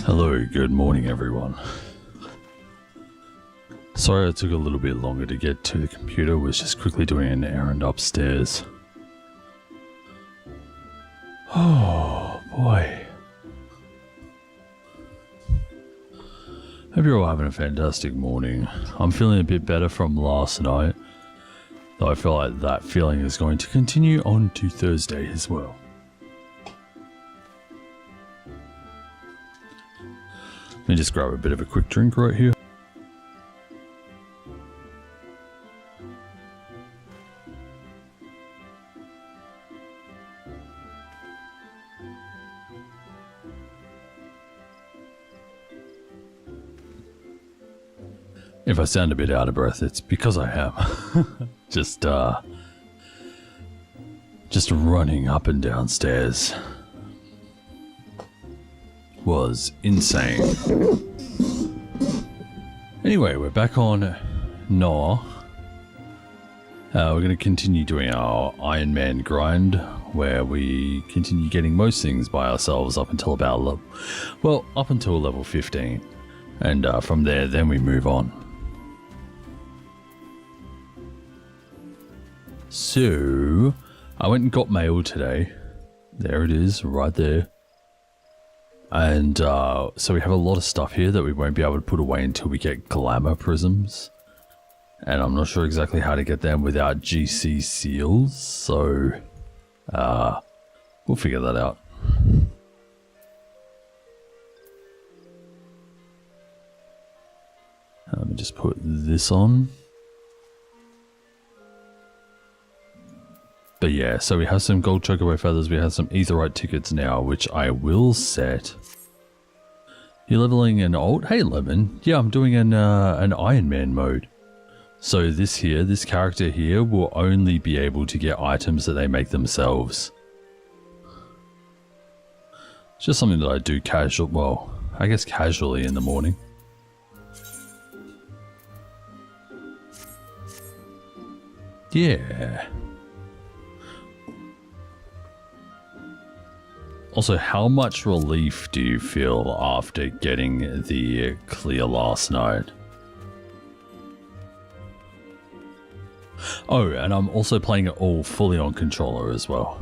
Hello, good morning everyone. Sorry it took a little bit longer to get to the computer, was just quickly doing an errand upstairs. Oh boy. Hope you're all having a fantastic morning. I'm feeling a bit better from last night, though I feel like that feeling is going to continue on to Thursday as well. Let me just grab a bit of a quick drink right here. If I sound a bit out of breath, it's because I am. just running up and down stairs was insane. Anyway, we're back on Noah. We're going to continue doing our Ironman grind, where we continue getting most things by ourselves up until about up until level 15, and from there, then we move on. So, I went and got mail today. There it is, right there. And so we have a lot of stuff here that we won't be able to put away until we get glamour prisms. And I'm not sure exactly how to get them without GC seals, so we'll figure that out. Let me just put this on. But yeah, so we have some gold chocobo feathers, we have some aetherite tickets now, which I will set. You're leveling an alt? Hey Lemon, yeah, I'm doing an Ironman mode. So this character here will only be able to get items that they make themselves. It's just something that I do I guess casually in the morning. Yeah. Also, how much relief do you feel after getting the clear last night? Oh, and I'm also playing it all fully on controller as well.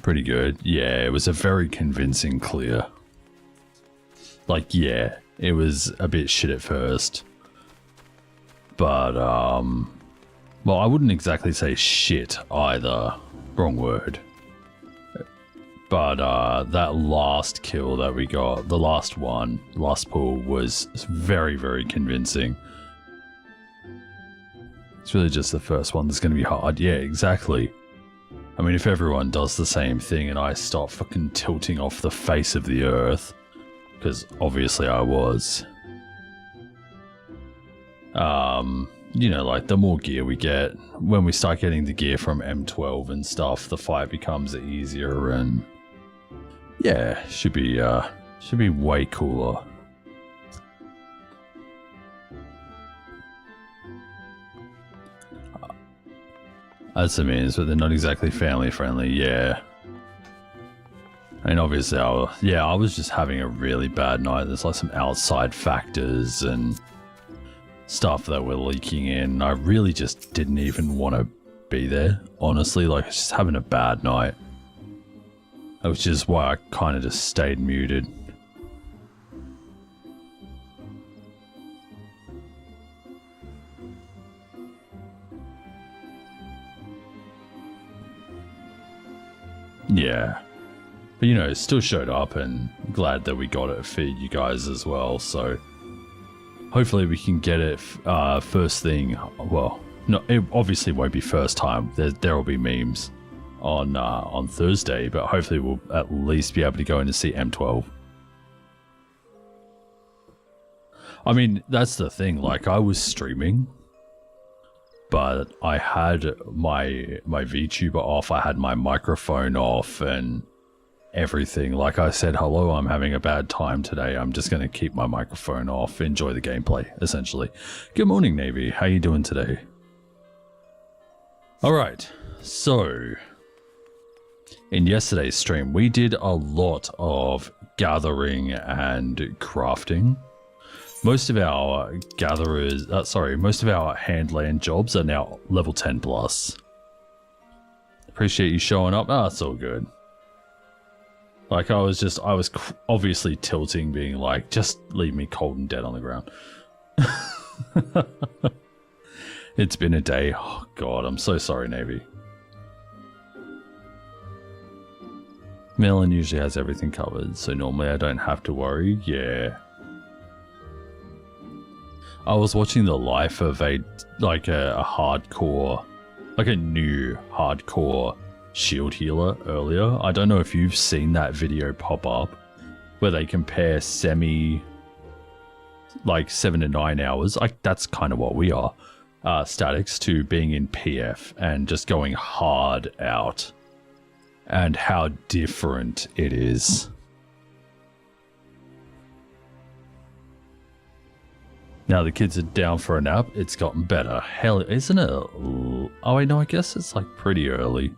Pretty good. Yeah, it was a very convincing clear. Like, yeah, it was a bit shit at first. But, well, I wouldn't exactly say shit either. Wrong word. But that last kill that we got, the last pull, was very, very convincing. It's really just the first one that's going to be hard. Yeah, exactly. I mean, if everyone does the same thing and I start fucking tilting off the face of the earth, because obviously I was. You know, like, the more gear we get, when we start getting the gear from M12 and stuff, the fight becomes easier and yeah, should be way cooler. That's the means, but they're not exactly family friendly, yeah. I mean, obviously, I was just having a really bad night. There's like some outside factors and stuff that were leaking in. I really just didn't even want to be there, honestly. Like, I was just having a bad night, which is why I kind of just stayed muted. Yeah, but you know, it still showed up, and glad that we got it for you guys as well. So hopefully we can get it first thing. Well, no, it obviously won't be first time. There will be memes on Thursday, but hopefully we'll at least be able to go in to see M12. I mean, that's the thing. Like, I was streaming, but I had my VTuber off. I had my microphone off and everything. Like I said, hello, I'm having a bad time today. I'm just going to keep my microphone off, enjoy the gameplay, essentially. Good morning, Navy. How you doing today? All right, so in yesterday's stream, we did a lot of gathering and crafting. Most of our most of our handland jobs are now level 10 plus. Appreciate you showing up. Ah, it's all good. Like, I was obviously tilting, being like, just leave me cold and dead on the ground. It's been a day. Oh, God, I'm so sorry, Navy. Melon usually has everything covered, so normally I don't have to worry. Yeah. I was watching the life of a hardcore, like a new hardcore shield healer earlier. I don't know if you've seen that video pop up where they compare like 7 to 9 hours. Like, that's kind of what we are. Statics to being in PF and just going hard out. And how different it is. Now the kids are down for a nap. It's gotten better. Hell, isn't it? Oh, wait, no, I guess it's like pretty early.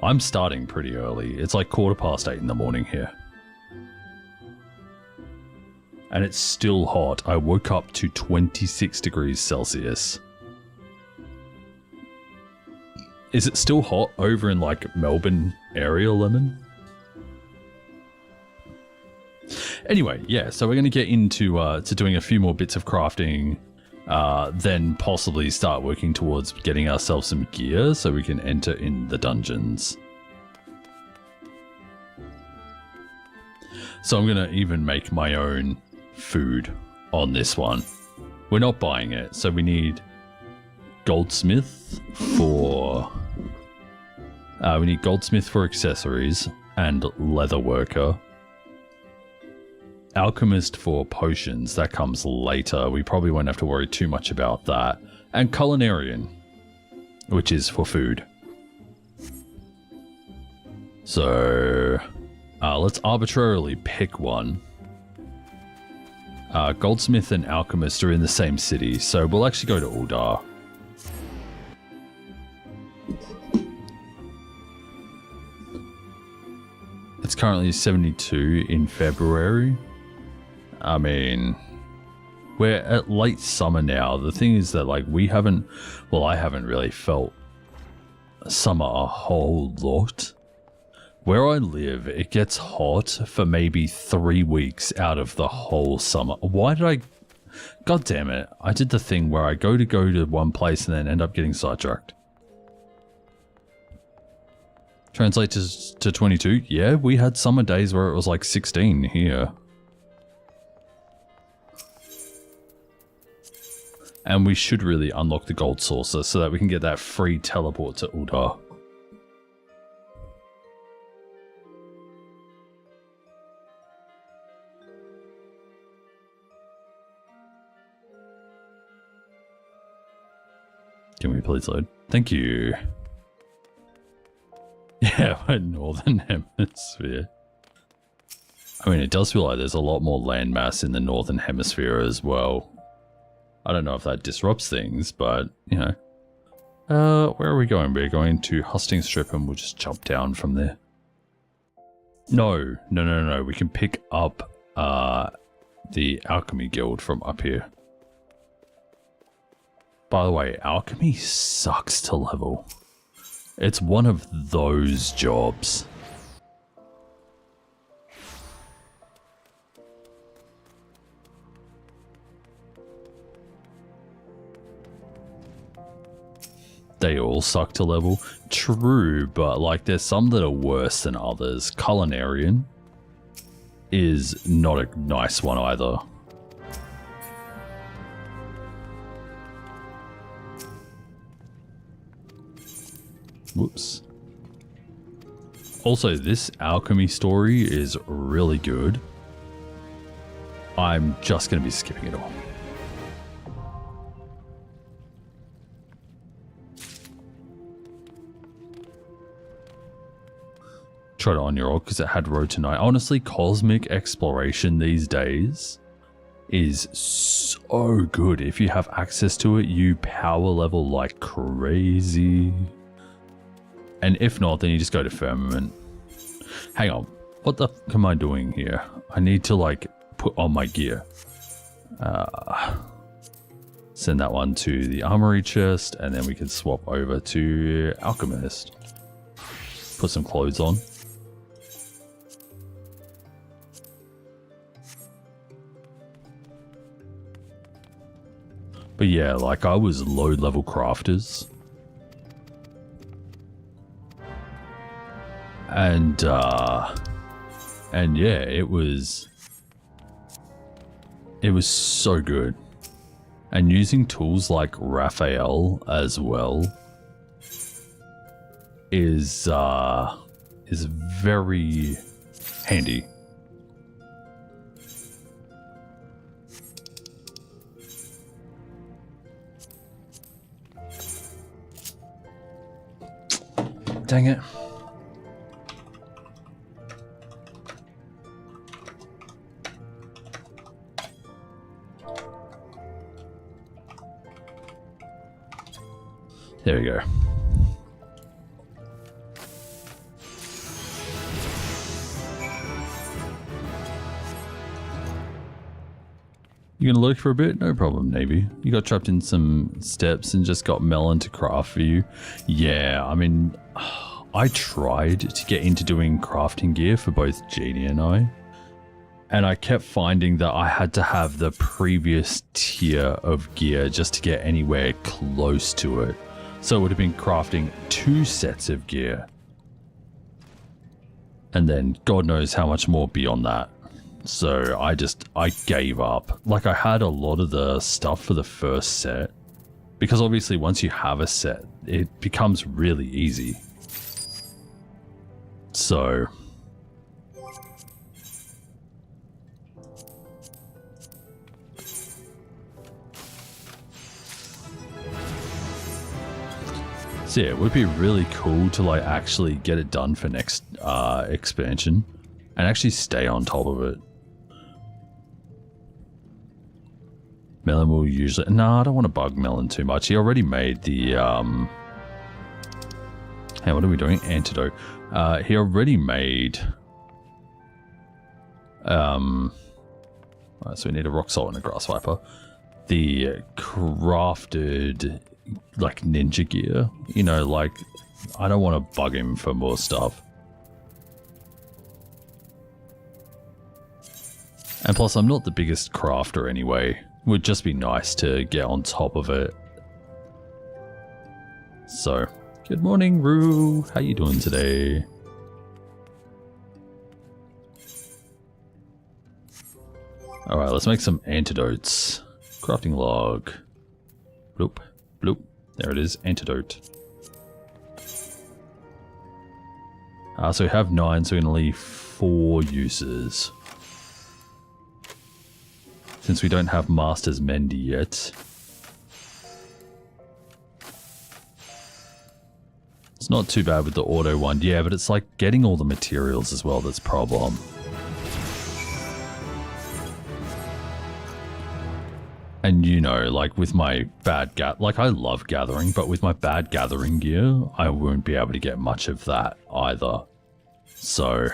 I'm starting pretty early. It's like 8:15 in the morning here. And it's still hot. I woke up to 26 degrees Celsius. Is it still hot over in like Melbourne area, Lemon? Anyway, yeah, so we're going to get into to doing a few more bits of crafting, then possibly start working towards getting ourselves some gear so we can enter in the dungeons. So I'm going to even make my own food on this one. We're not buying it, so we need goldsmith for accessories and leather worker. Alchemist for potions, that comes later. We probably won't have to worry too much about that. And culinarian, which is for food. So let's arbitrarily pick one. Goldsmith and alchemist are in the same city, so we'll actually go to Uldar. It's currently 72 in February. I mean, we're at late summer now. The thing is that, like, I haven't really felt summer a whole lot. Where I live, it gets hot for maybe 3 weeks out of the whole summer. Why did I... God damn it. I did the thing where I go to one place and then end up getting sidetracked. Translate to 22. Yeah, we had summer days where it was like 16 here. And we should really unlock the gold saucer so that we can get that free teleport to Uldar. Can we please load? Thank you. Yeah, we're Northern Hemisphere. I mean, it does feel like there's a lot more landmass in the Northern Hemisphere as well. I don't know if that disrupts things, but, you know. Where are we going? We're going to Husting Strip and we'll just jump down from there. No. We can pick up the Alchemy Guild from up here. By the way, Alchemy sucks to level. It's one of those jobs. They all suck to level. True, but like there's some that are worse than others. Culinarian is not a nice one either. Whoops. Also, this alchemy story is really good. I'm just going to be skipping it all. Tried it on your orc because it had road to night. Honestly, cosmic exploration these days is so good. If you have access to it, you power level like crazy. And if not, then you just go to firmament. Hang on. What the f am I doing here? I need to, like, put on my gear. Send that one to the armory chest, and then we can swap over to alchemist. Put some clothes on. But yeah, like, I was low level crafters. And yeah, it was so good. And using tools like Raphael as well is very handy. Dang it. There we go. You gonna look for a bit? No problem, Navy. You got trapped in some steps and just got Melon to craft for you. Yeah, I mean, I tried to get into doing crafting gear for both Jeannie and I. And I kept finding that I had to have the previous tier of gear just to get anywhere close to it. So it would have been crafting 2 sets of gear. And then God knows how much more beyond that. So I gave up. Like, I had a lot of the stuff for the first set. Because obviously once you have a set, it becomes really easy. So... So yeah, it would be really cool to, like, actually get it done for next expansion and actually stay on top of it. Melon will usually... No, I don't want to bug Melon too much. He already made the... Hey, what are we doing? Antidote. He already made... Alright, so we need a rock salt and a grass viper. The crafted... like ninja gear, you know, like, I don't want to bug him for more stuff. And plus, I'm not the biggest crafter anyway. Would just be nice to get on top of it. So, good morning, Rue. How you doing today? Alright, let's make some antidotes. Crafting log. Bloop. Bloop. There it is. Antidote. So we have 9, so we can leave 4 uses. Since we don't have Master's Mendy yet. It's not too bad with the auto one. Yeah, but it's like getting all the materials as well that's problem. And you know, like with my bad like I love gathering, but with my bad gathering gear, I won't be able to get much of that either. So...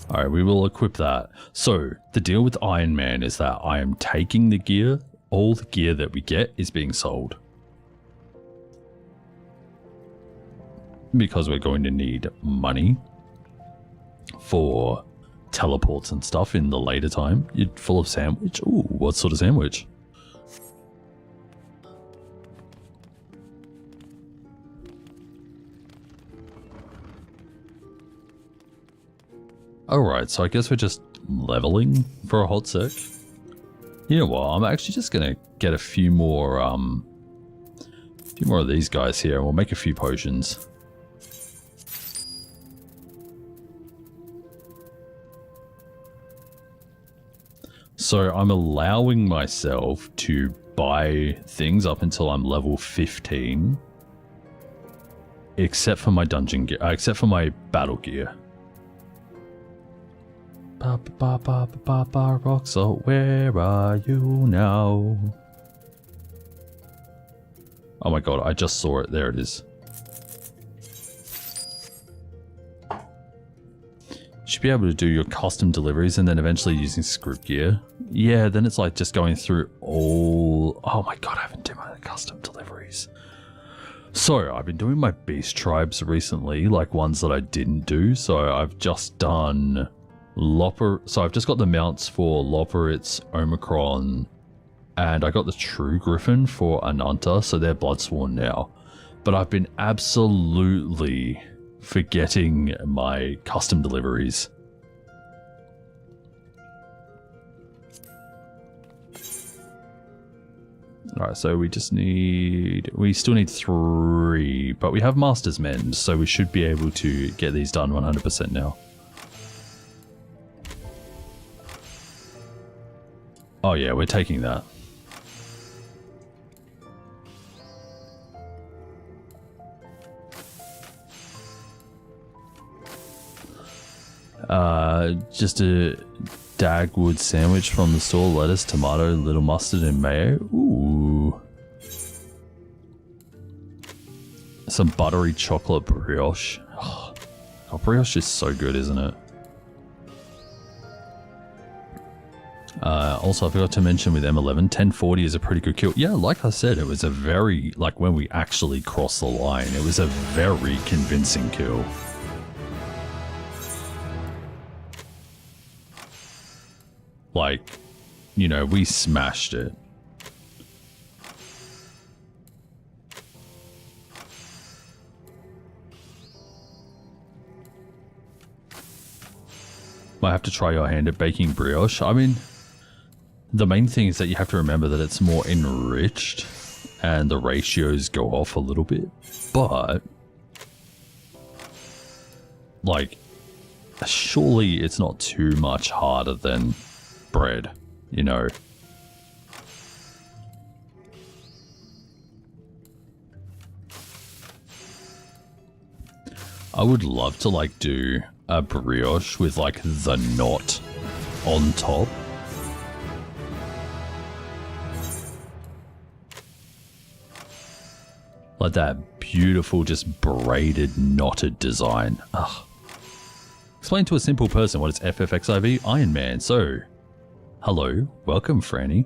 Alright, we will equip that. So, the deal with Ironman is that I am taking the gear. All the gear that we get is being sold. Because we're going to need money for teleports and stuff in the later time. You're full of sandwich? Ooh, what sort of sandwich? Alright, so I guess we're just leveling for a hot sec. You know what, I'm actually just gonna get a few more of these guys here, and we'll make a few potions. So I'm allowing myself to buy things up until I'm level 15. Except for my dungeon gear, except for my battle gear. Rock salt, where are you now? Oh my god, I just saw it. There it is. Should be able to do your custom deliveries and then eventually using script gear. Yeah, then it's like just going through all... Oh my god, I haven't done my custom deliveries. So, I've been doing my beast tribes recently, like ones that I didn't do. So, I've just done So, I've just got the mounts for Loporitz, Omicron, and I got the True Griffin for Ananta, so they're Bloodsworn now. But I've been absolutely forgetting my custom deliveries. Alright, so we still need 3, but we have Master's Mend, so we should be able to get these done 100% now. Oh yeah, we're taking that. Just a Dagwood sandwich from the store, lettuce, tomato, little mustard, and mayo. Ooh. Some buttery chocolate brioche. Oh, brioche is so good, isn't it? Also, I forgot to mention with M11, 1040 is a pretty good kill. Yeah, like I said, it was a very, like when we actually crossed the line, it was a very convincing kill. Like, you know, we smashed it. Might have to try your hand at baking brioche. I mean, the main thing is that you have to remember that it's more enriched and the ratios go off a little bit. But, like, surely it's not too much harder than bread, you know. I would love to like do a brioche with like the knot on top. Like that beautiful just braided knotted design. Ugh. Explain to a simple person what is FFXIV Ironman. So, hello, welcome Franny.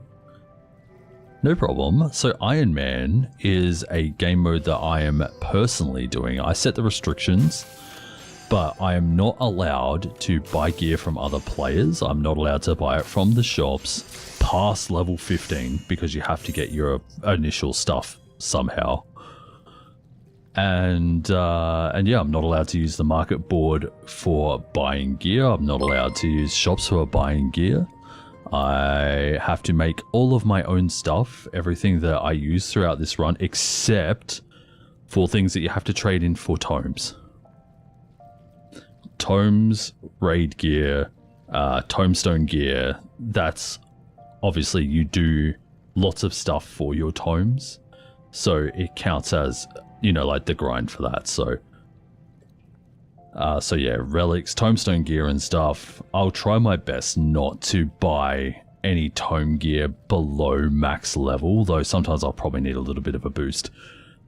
No problem. So Ironman is a game mode that I am personally doing. I set the restrictions, but I am not allowed to buy gear from other players. I'm not allowed to buy it from the shops past level 15 because you have to get your initial stuff somehow. And yeah, I'm not allowed to use the market board for buying gear. I'm not allowed to use shops for buying gear. I have to make all of my own stuff, everything that I use throughout this run, except for things that you have to trade in for tomes. Tomes, raid gear, tomestone gear, that's obviously you do lots of stuff for your tomes. So it counts as, you know, like the grind for that. So yeah, relics, tomestone gear and stuff. I'll try my best not to buy any tome gear below max level, though sometimes I'll probably need a little bit of a boost.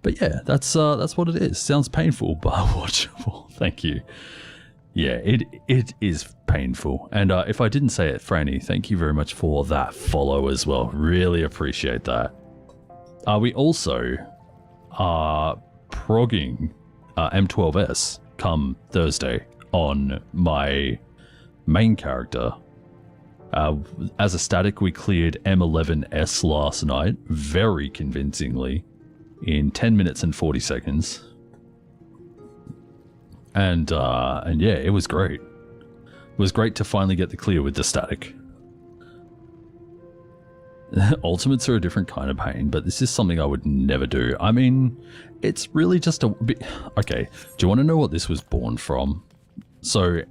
But yeah, that's what it is. Sounds painful, but watchable. Thank you. Yeah, it is painful. And if I didn't say it, Franny, thank you very much for that follow as well. Really appreciate that. We also are progging M12S come Thursday on my main character. As a static, we cleared M11S last night, very convincingly, in 10 minutes and 40 seconds. And yeah, it was great. It was great to finally get the clear with the static. Ultimates are a different kind of pain, but this is something I would never do. I mean, it's really just a bit... Okay, do you want to know what this was born from? So,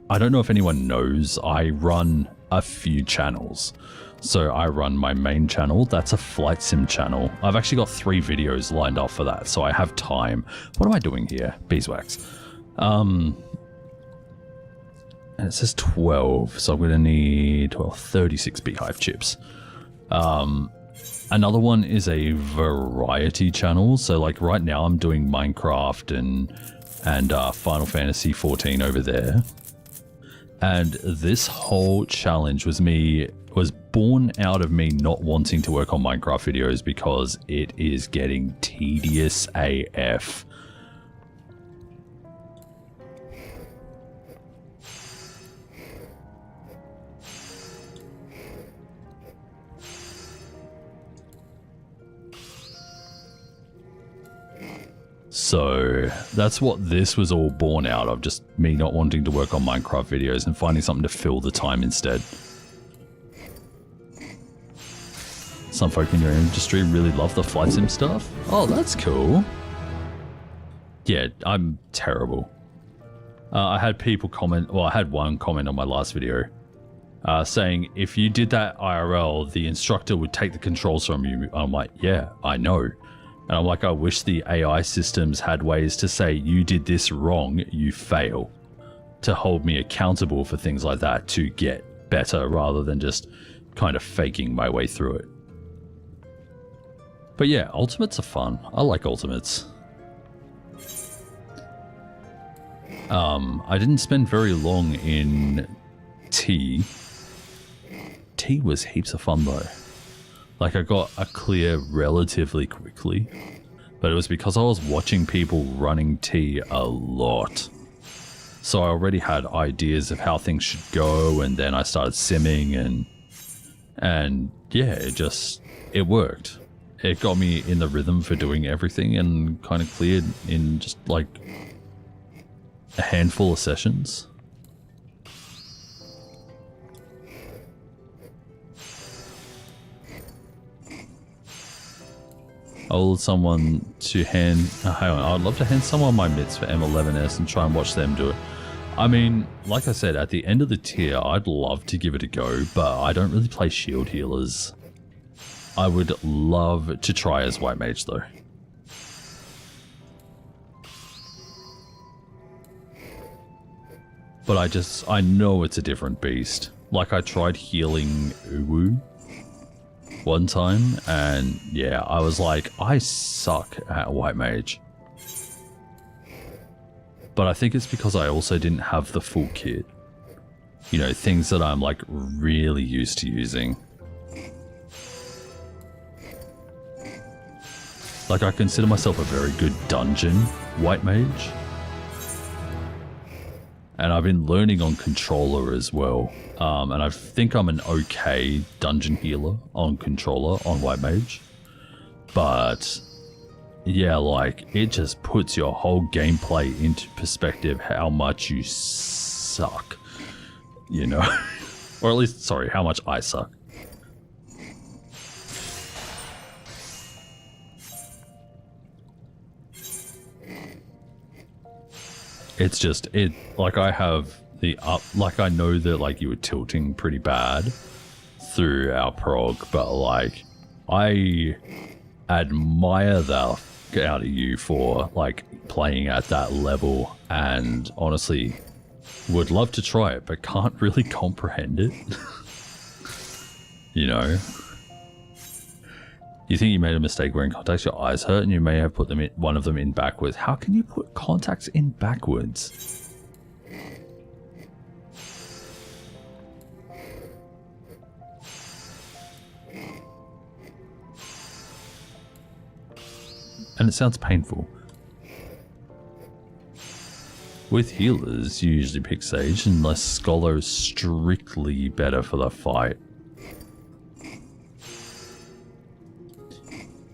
I don't know if anyone knows, I run a few channels. So I run my main channel, that's a flight sim channel. I've actually got 3 videos lined up for that, so I have time. What am I doing here? Beeswax. And it says 12, so I'm going to need 12, 36 beehive chips. Another one is a variety channel. So like right now I'm doing Minecraft and Final Fantasy 14 over there. And this whole challenge was born out of me not wanting to work on Minecraft videos because it is getting tedious AF. So that's what this was all born out of, just me not wanting to work on Minecraft videos and finding something to fill the time instead. Some folk in your industry really love the flight sim stuff. Oh, that's cool. Yeah, I'm terrible. I had people comment, well, I had one comment on my last video saying, if you did that IRL, the instructor would take the controls from you. I'm like, yeah, I know. And I'm like, I wish the AI systems had ways to say, you did this wrong, you fail. To hold me accountable for things like that to get better rather than just kind of faking my way through it. But yeah, ultimates are fun. I like ultimates. I didn't spend very long in T. T was heaps of fun though. Like I got a clear relatively quickly, but it was because I was watching people running T a lot. So I already had ideas of how things should go, and then I started simming and yeah, it worked. It got me in the rhythm for doing everything and kind of cleared in just like a handful of sessions. I will someone to hand... hang on, I'd love to hand someone my mitts for M11S and try and watch them do it. I mean, like I said, at the end of the tier, I'd love to give it a go, but I don't really play shield healers. I would love to try as White Mage, though. But I know it's a different beast. Like, I tried healing Uwu one time, and yeah, I was like, I suck at White Mage. But I think it's because I also didn't have the full kit. You know, things that I'm like really used to using. Like, I consider myself a very good dungeon White Mage. And I've been learning on controller as well. And I think I'm an okay dungeon healer on controller on White Mage. But yeah, like, it just puts your whole gameplay into perspective how much you suck. You know? Or at least, sorry, how much I suck. It's just, like I have the up, like I know that like you were tilting pretty bad through our prog, but like I admire that out of you for like playing at that level, and honestly would love to try it, but can't really comprehend it. You know? You think you made a mistake wearing contacts, your eyes hurt, and you may have put them in, one of them in backwards. How can you put contacts in backwards? And it sounds painful. With healers, you usually pick Sage unless Scholar is strictly better for the fight.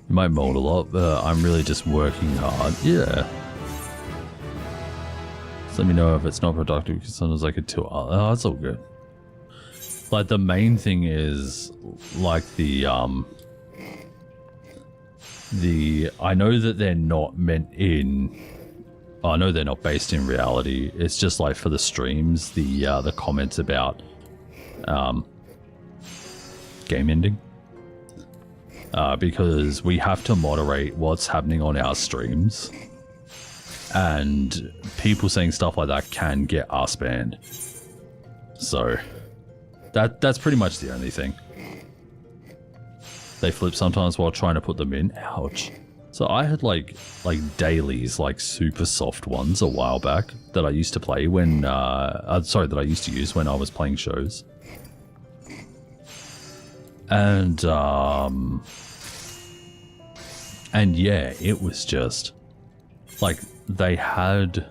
You might mold a lot, but I'm really just working hard. Yeah. Just let me know if it's not productive, because sometimes I could tilt. Oh, that's all good. Like, the main thing is, like, I know that they're not meant in... I know they're not based in reality. It's just, like, for the streams, the comments about game ending. Because we have to moderate what's happening on our streams, and people saying stuff like that can get us banned. So that's pretty much the only thing. They flip sometimes while trying to put them in. Ouch. So I had like dailies, like super soft ones a while back that I used to play when, that I used to use when I was playing shows. And yeah, it was just like they had,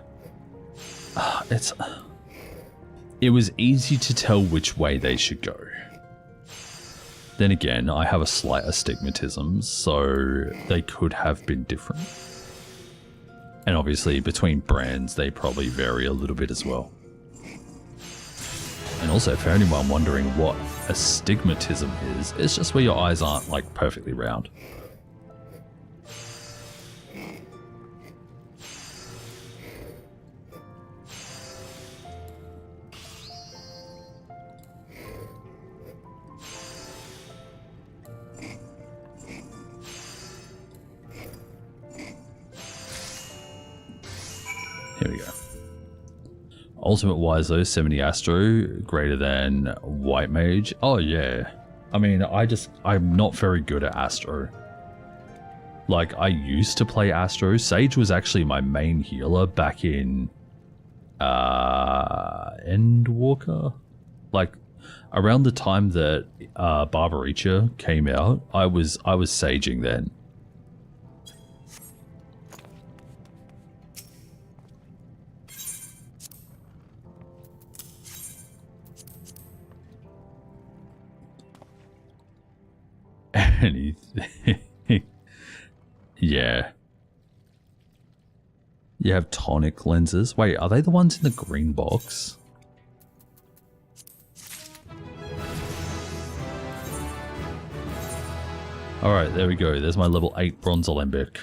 it was easy to tell which way they should go. Then again, I have a slight astigmatism, so they could have been different. And obviously, between brands, they probably vary a little bit as well. And also, for anyone wondering what astigmatism is, it's just where your eyes aren't, like, perfectly round. Here we go. Ultimate wise though, 70 Astro, greater than White Mage. Oh yeah. I mean, I'm not very good at Astro. Like, I used to play Astro. Sage was actually my main healer back in Endwalker. Like, around the time that Barbaricha came out, I was saging then. Anything. Yeah. You have tonic lenses. Wait, are they the ones in the green box? Alright, there we go. There's my level 8 bronze Alembic.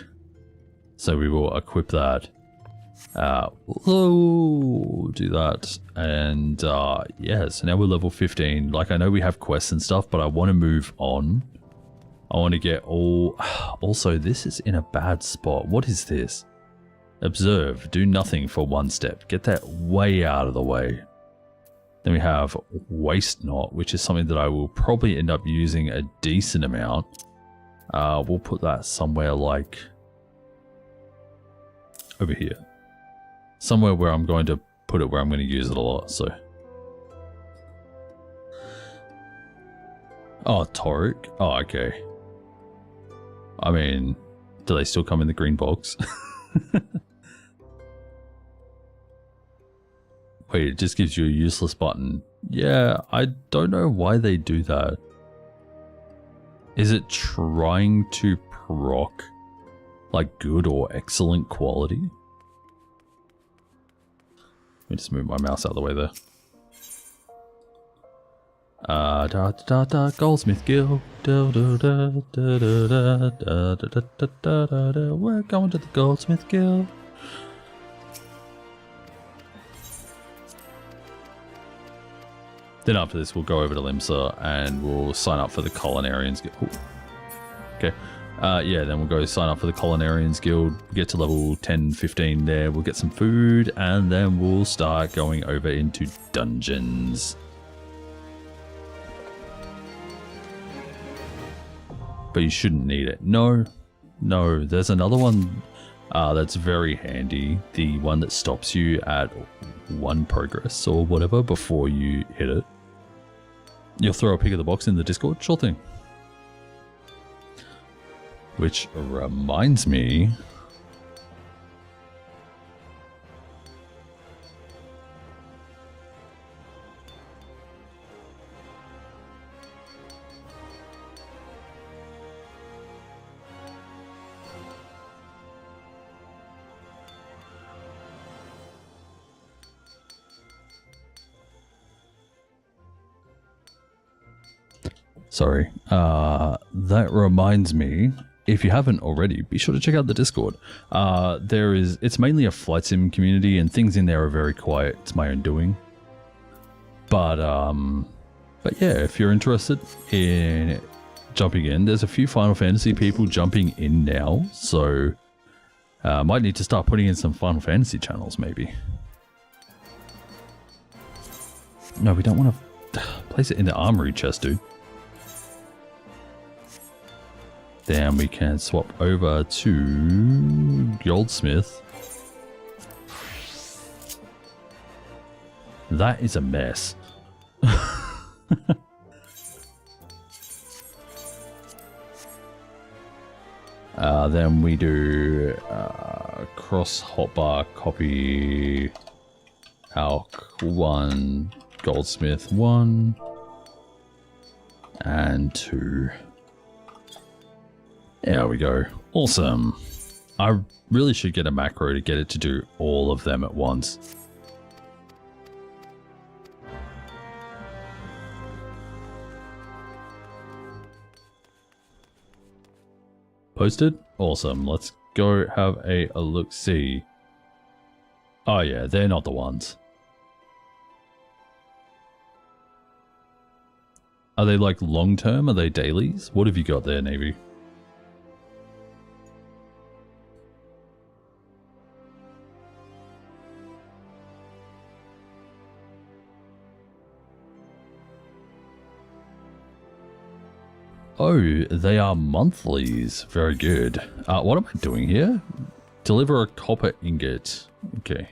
So we will equip that. We'll do that. And yeah, so now we're level 15. Like, I know we have quests and stuff, but I want to move on. I want to get all... Also, this is in a bad spot. What is this? Observe. Do nothing for 1 step. Get that way out of the way. Then we have Waste Not, which is something that I will probably end up using a decent amount. We'll put that somewhere like... over here. Somewhere where I'm going to put it where I'm going to use it a lot, so... Oh, Toric? Oh, okay. I mean, do they still come in the green box? Wait, it just gives you a useless button. Yeah, I don't know why they do that. Is it trying to proc, like, good or excellent quality? Let me just move my mouse out of the way there. Goldsmith Guild. We're going to the Goldsmith Guild. Then after this, we'll go over to Limsa and we'll sign up for the Culinarians Guild. Ooh. Okay. Yeah, then we'll go sign up for the Culinarians Guild, get to level 10, 15 there, we'll get some food, and then we'll start going over into dungeons. But you shouldn't need it. No, there's another one that's very handy. The one that stops you at 1 progress or whatever before you hit it. You'll throw a pick of the box in the Discord? Sure thing. Which reminds me... Sorry. That reminds me, if you haven't already, be sure to check out the Discord. It's mainly a flight sim community and things in there are very quiet. It's my own doing. But yeah, if you're interested in jumping in, there's a few Final Fantasy people jumping in now. So, might need to start putting in some Final Fantasy channels maybe. No, we don't want to place it in the armory chest, dude. Then we can swap over to Goldsmith. That is a mess. Then we do cross hotbar, copy Alk 1, Goldsmith 1, and 2. There we go. Awesome. I really should get a macro to get it to do all of them at once. Posted? Awesome. Let's go have a look-see. Oh yeah, they're not the ones. Are they like long-term? Are they dailies? What have you got there, Navy? Oh, they are monthlies. Very good. What am I doing here? Deliver a copper ingot. Okay.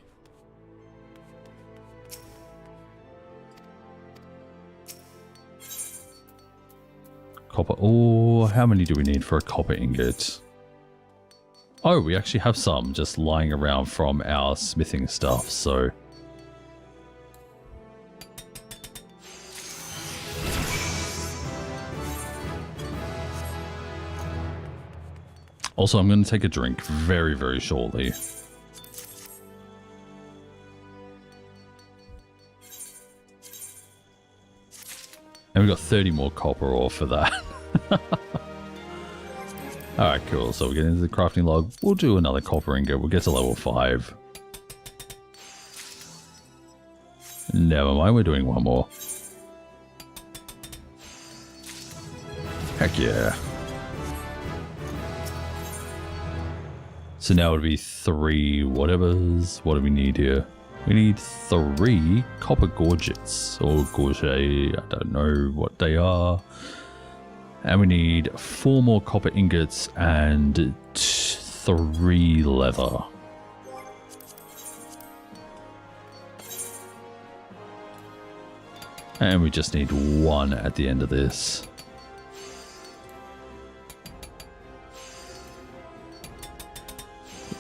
Copper. Oh, how many do we need for a copper ingot? Oh, we actually have some just lying around from our smithing stuff, so... Also, I'm going to take a drink very, very shortly. And we've got 30 more copper ore for that. Alright, cool. So we get into the crafting log. We'll do another copper ingot. We'll get to level 5. Never mind, we're doing one more. Heck yeah. So now it would be 3 whatevers. What do we need here? We need 3 copper gorgets or gorget. I don't know what they are. And we need 4 more copper ingots and 3 leather. And we just need 1 at the end of this.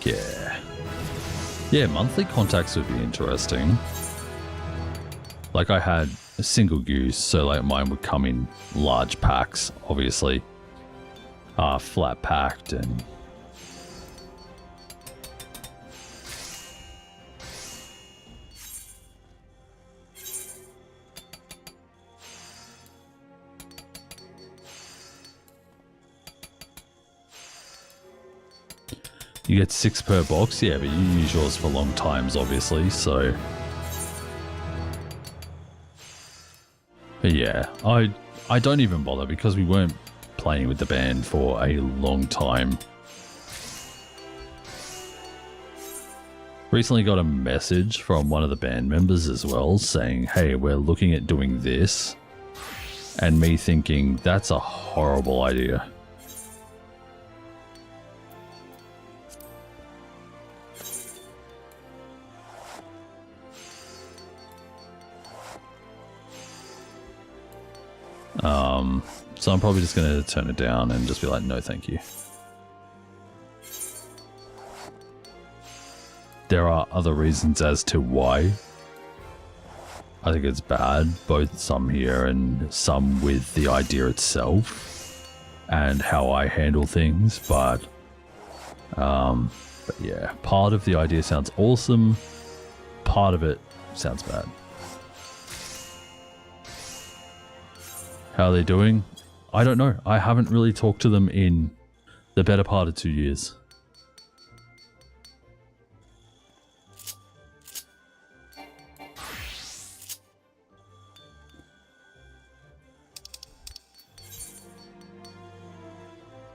Yeah. Yeah, monthly contacts would be interesting. Like I had a single use, so like mine would come in large packs, obviously. Flat packed and... You get 6 per box, yeah, but you use yours for long times, obviously, so... But yeah, I don't even bother because we weren't playing with the band for a long time. Recently got a message from one of the band members as well saying, hey, we're looking at doing this. And me thinking, that's a horrible idea. So I'm probably just going to turn it down and just be like, no, thank you. There are other reasons as to why I think it's bad, both some here and some with the idea itself and how I handle things, but yeah, part of the idea sounds awesome, part of it sounds bad. How are they doing? I don't know. I haven't really talked to them in the better part of 2 years.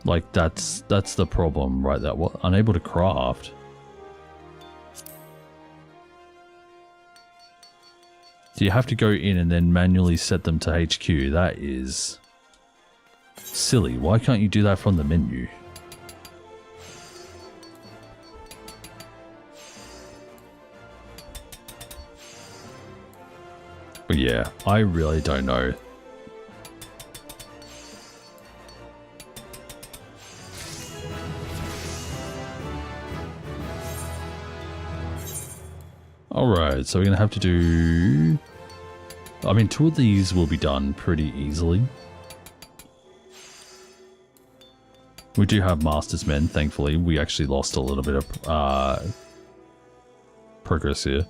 Like that's the problem, right? That what unable to craft. So you have to go in and then manually set them to HQ. That is silly. Why can't you do that from the menu? But yeah, I really don't know. Alright, so we're going to have to do... I mean, 2 of these will be done pretty easily. We do have Master's Men, thankfully. We actually lost a little bit of progress here.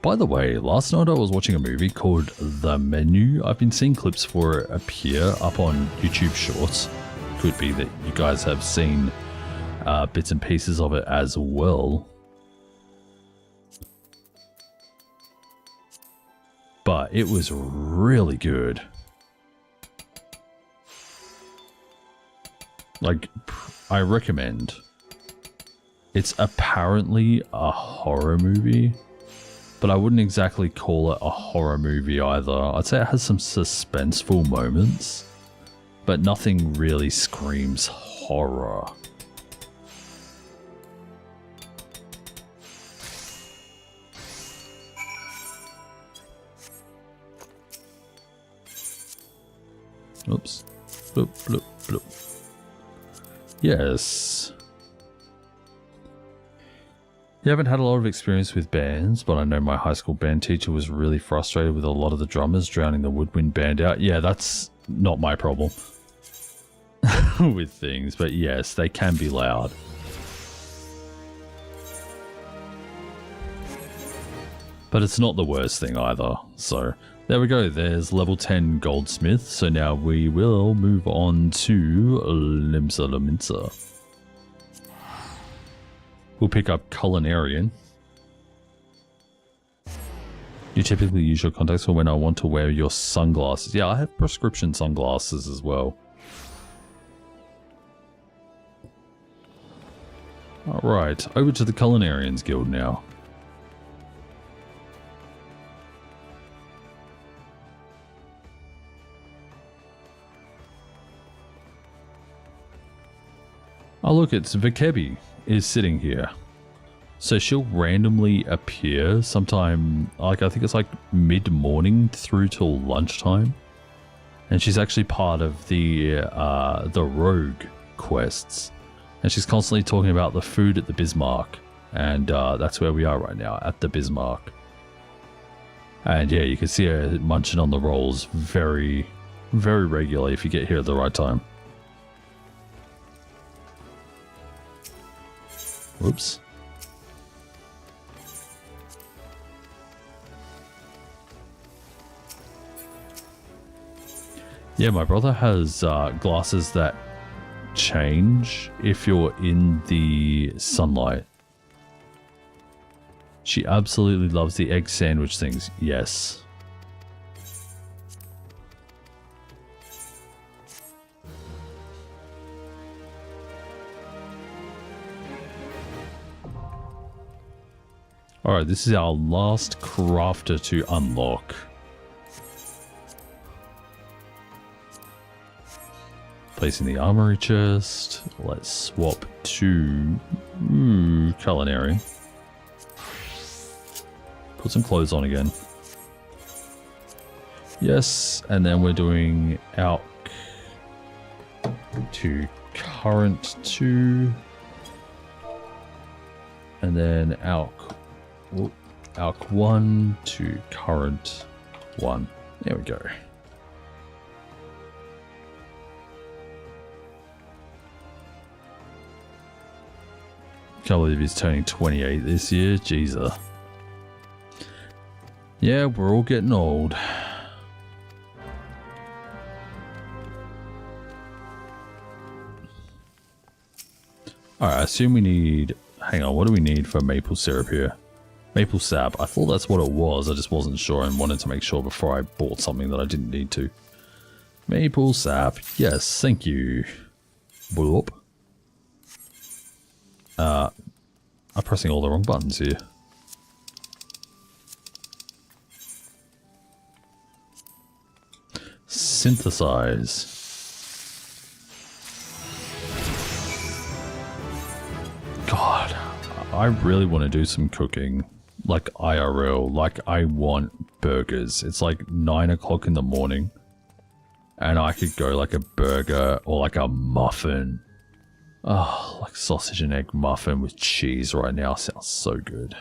By the way, last night I was watching a movie called The Menu. I've been seeing clips for it appear up on YouTube Shorts. Could be that you guys have seen bits and pieces of it as well. But it was really good. Like, I recommend. It's apparently a horror movie, but I wouldn't exactly call it a horror movie either. I'd say it has some suspenseful moments, but nothing really screams horror. Oops. Bloop, bloop, bloop. Yes. You haven't had a lot of experience with bands, but I know my high school band teacher was really frustrated with a lot of the drummers drowning the woodwind band out. Yeah, that's not my problem with things, but yes, they can be loud. But it's not the worst thing either, so... There we go, there's level 10 Goldsmith, so now we will move on to Limsa Laminsa. We'll pick up Culinarian. You typically use your contacts for when I want to wear your sunglasses. Yeah, I have prescription sunglasses as well. Alright, over to the Culinarians Guild now. Oh look, it's Vikebi is sitting here. So she'll randomly appear sometime, like I think it's like mid-morning through till lunchtime. And she's actually part of the rogue quests. And she's constantly talking about the food at the Bismarck. And that's where we are right now, at the Bismarck. And yeah, you can see her munching on the rolls very, very regularly if you get here at the right time. Whoops. Yeah, my brother has glasses that change if you're in the sunlight. She absolutely loves the egg sandwich things. Yes. Alright, this is our last crafter to unlock. Placing the armory chest. Let's swap to Culinary. Put some clothes on again. Yes, and then we're doing Alk to current 2. And then Alk 1 to current 1. There we go. Can't believe he's turning 28 this year. Jesus. Yeah, we're all getting old. Alright, I assume we need... Hang on, what do we need for maple syrup here? Maple sap. I thought that's what it was. I just wasn't sure and wanted to make sure before I bought something that I didn't need to. Maple sap. Yes, thank you. Bloop. I'm pressing all the wrong buttons here. synthesize. God, I really want to do some cooking, like IRL, like I want burgers. It's like 9 o'clock in the morning, and I could go like a burger or like a muffin. Oh, like sausage and egg muffin with cheese right now sounds so good.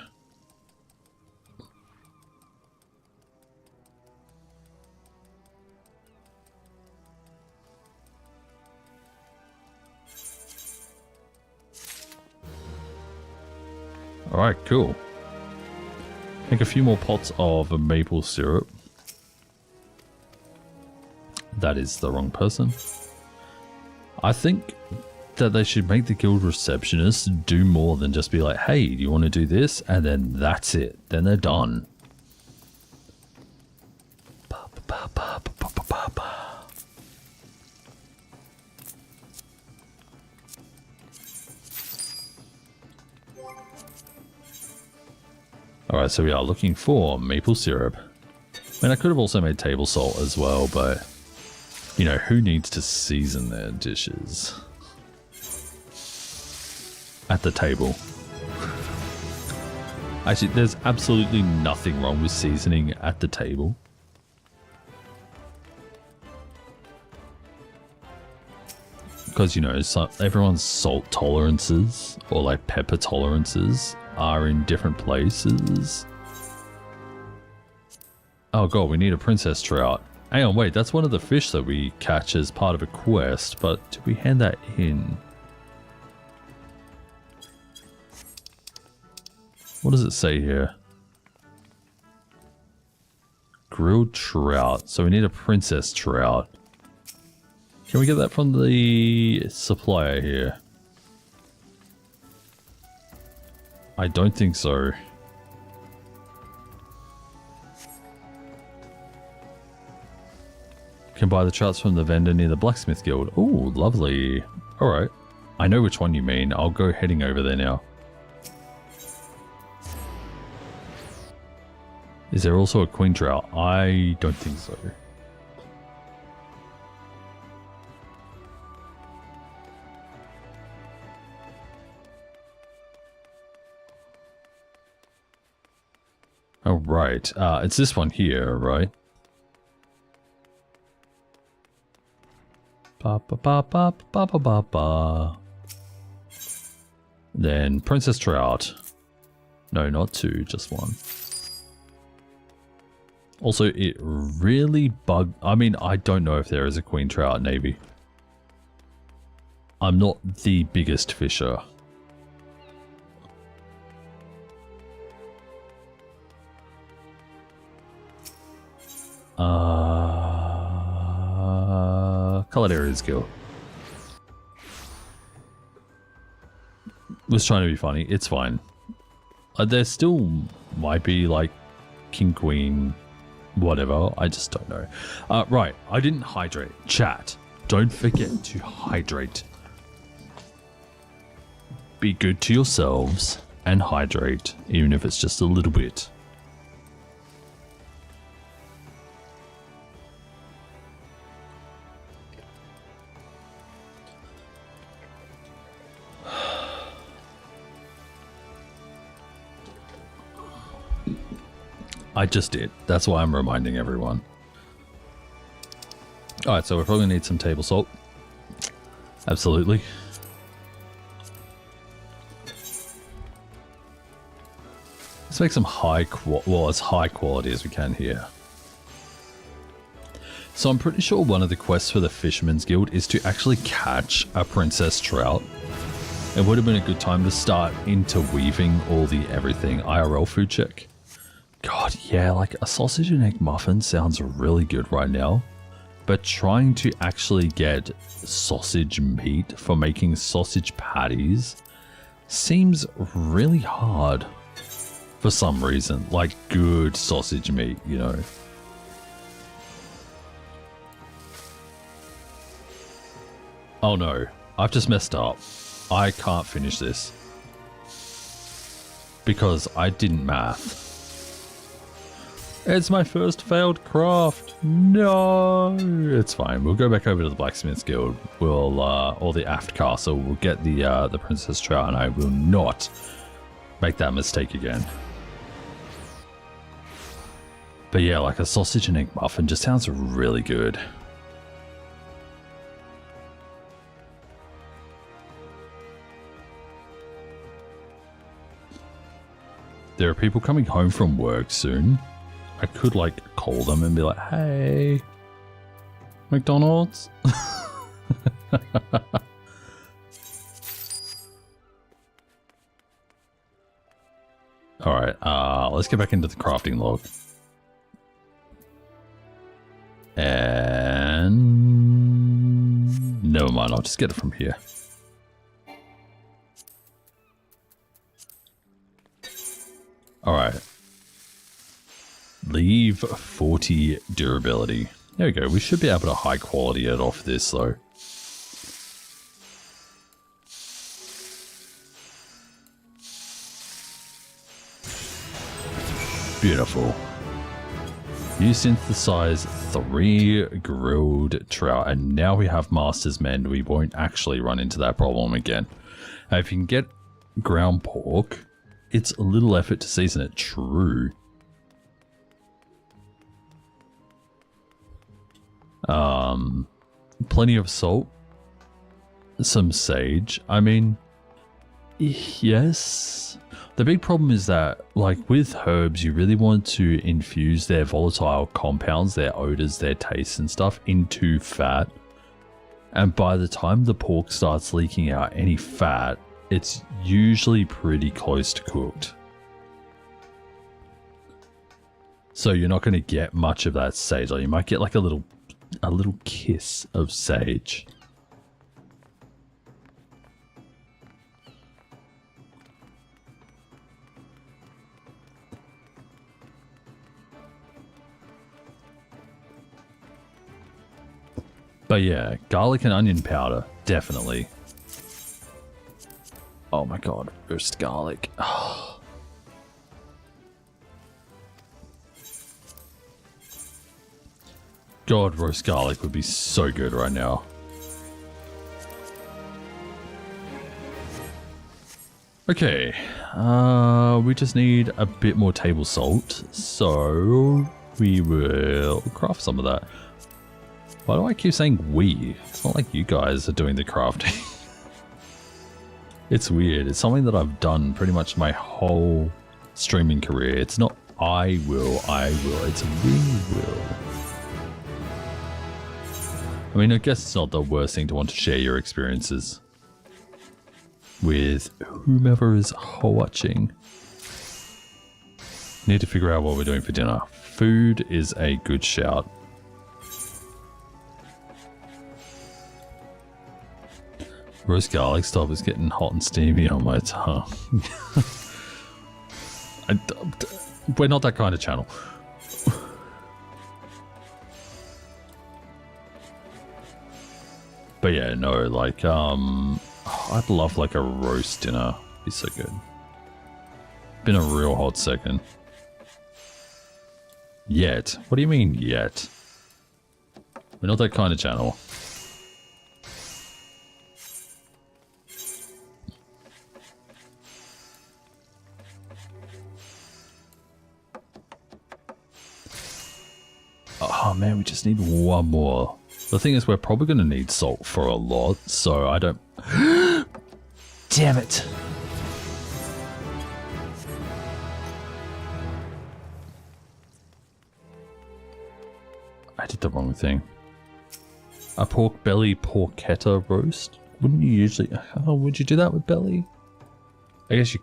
Alright, cool. Make a few more pots of maple syrup. That is the wrong person. I think that they should make the guild receptionists do more than just be like, hey, do you want to do this? And then that's it. Then they're done. Alright, so we are looking for maple syrup. I mean, I could have also made table salt as well, but, you know, who needs to season their dishes at the table? Actually, there's absolutely nothing wrong with seasoning at the table. Because, you know, everyone's salt tolerances or like pepper tolerances are in different places. Oh god, we need a princess trout. Hang on, wait, that's one of the fish that we catch as part of a quest, but did we hand that in? What does it say here? Grilled trout. So we need a princess trout. Can we get that from the supplier here? I don't think so. Can buy the trouts from the vendor near the blacksmith guild. Ooh, lovely. Alright. I know which one you mean. I'll go heading over there now. Is there also a queen trout? I don't think so. Oh, right. It's this one here, right? Ba ba ba ba ba ba ba ba. Then princess trout. No, not two, just one. Also, it really bugged... I mean, I don't know if there is a queen trout navy. I'm not the biggest fisher. Colored areas guild. Was trying to be funny. It's fine. There still might be like king, queen, whatever. I just don't know. Right. I didn't hydrate. Chat. Don't forget to hydrate. Be good to yourselves and hydrate, even if it's just a little bit. I just did. That's why I'm reminding everyone. Alright, so we're probably going to need some table salt. Absolutely. Let's make some as high quality as we can here. So I'm pretty sure one of the quests for the Fisherman's Guild is to actually catch a princess trout. It would have been a good time to start interweaving all the everything IRL food check. God, yeah, like a sausage and egg muffin sounds really good right now. But trying to actually get sausage meat for making sausage patties seems really hard for some reason. Like good sausage meat, you know. Oh no, I've just messed up. I can't finish this. Because I didn't math. It's my first failed craft. No, it's fine. We'll go back over to the Blacksmith's Guild. We'll, or the Aft Castle. We'll get the Princess Trout, and I will not make that mistake again. But yeah, like a sausage and egg muffin just sounds really good. There are people coming home from work soon. I could like call them and be like, hey, McDonald's. All right, let's get back into the crafting log. And never mind, I'll just get it from here. All right. Leave 40 durability. There we go. We should be able to high quality it off this though. Beautiful. You synthesize 3 grilled trout, and now we have Master's Mend. We won't actually run into that problem again. Now, if you can get ground pork, it's a little effort to season it. True. Plenty of salt. Some sage. I mean, yes. The big problem is that, like with herbs, you really want to infuse their volatile compounds, their odors, their tastes and stuff into fat. And by the time the pork starts leaking out any fat, it's usually pretty close to cooked. So you're not going to get much of that sage. Like you might get like a little kiss of sage. But yeah, garlic and onion powder, definitely. Oh my god, roast garlic. God, roast garlic would be so good right now. Okay, we just need a bit more table salt, so we will craft some of that. Why do I keep saying we? It's not like you guys are doing the crafting. It's weird. It's something that I've done pretty much my whole streaming career. It's not I will, it's we will. I mean, I guess it's not the worst thing to want to share your experiences with whomever is watching. Need to figure out what we're doing for dinner. Food is a good shout. Roast garlic stop is getting hot and steamy on my tongue. We're not that kind of channel. But yeah, no, like, I'd love like a roast dinner. It'd be so good. Been a real hot second. Yet? What do you mean yet? We're not that kind of channel. Oh man, we just need one more. The thing is, we're probably going to need salt for a lot, so I don't... Damn it! I did the wrong thing. A pork belly porchetta roast? Wouldn't you usually... Oh, would you do that with belly? I guess you...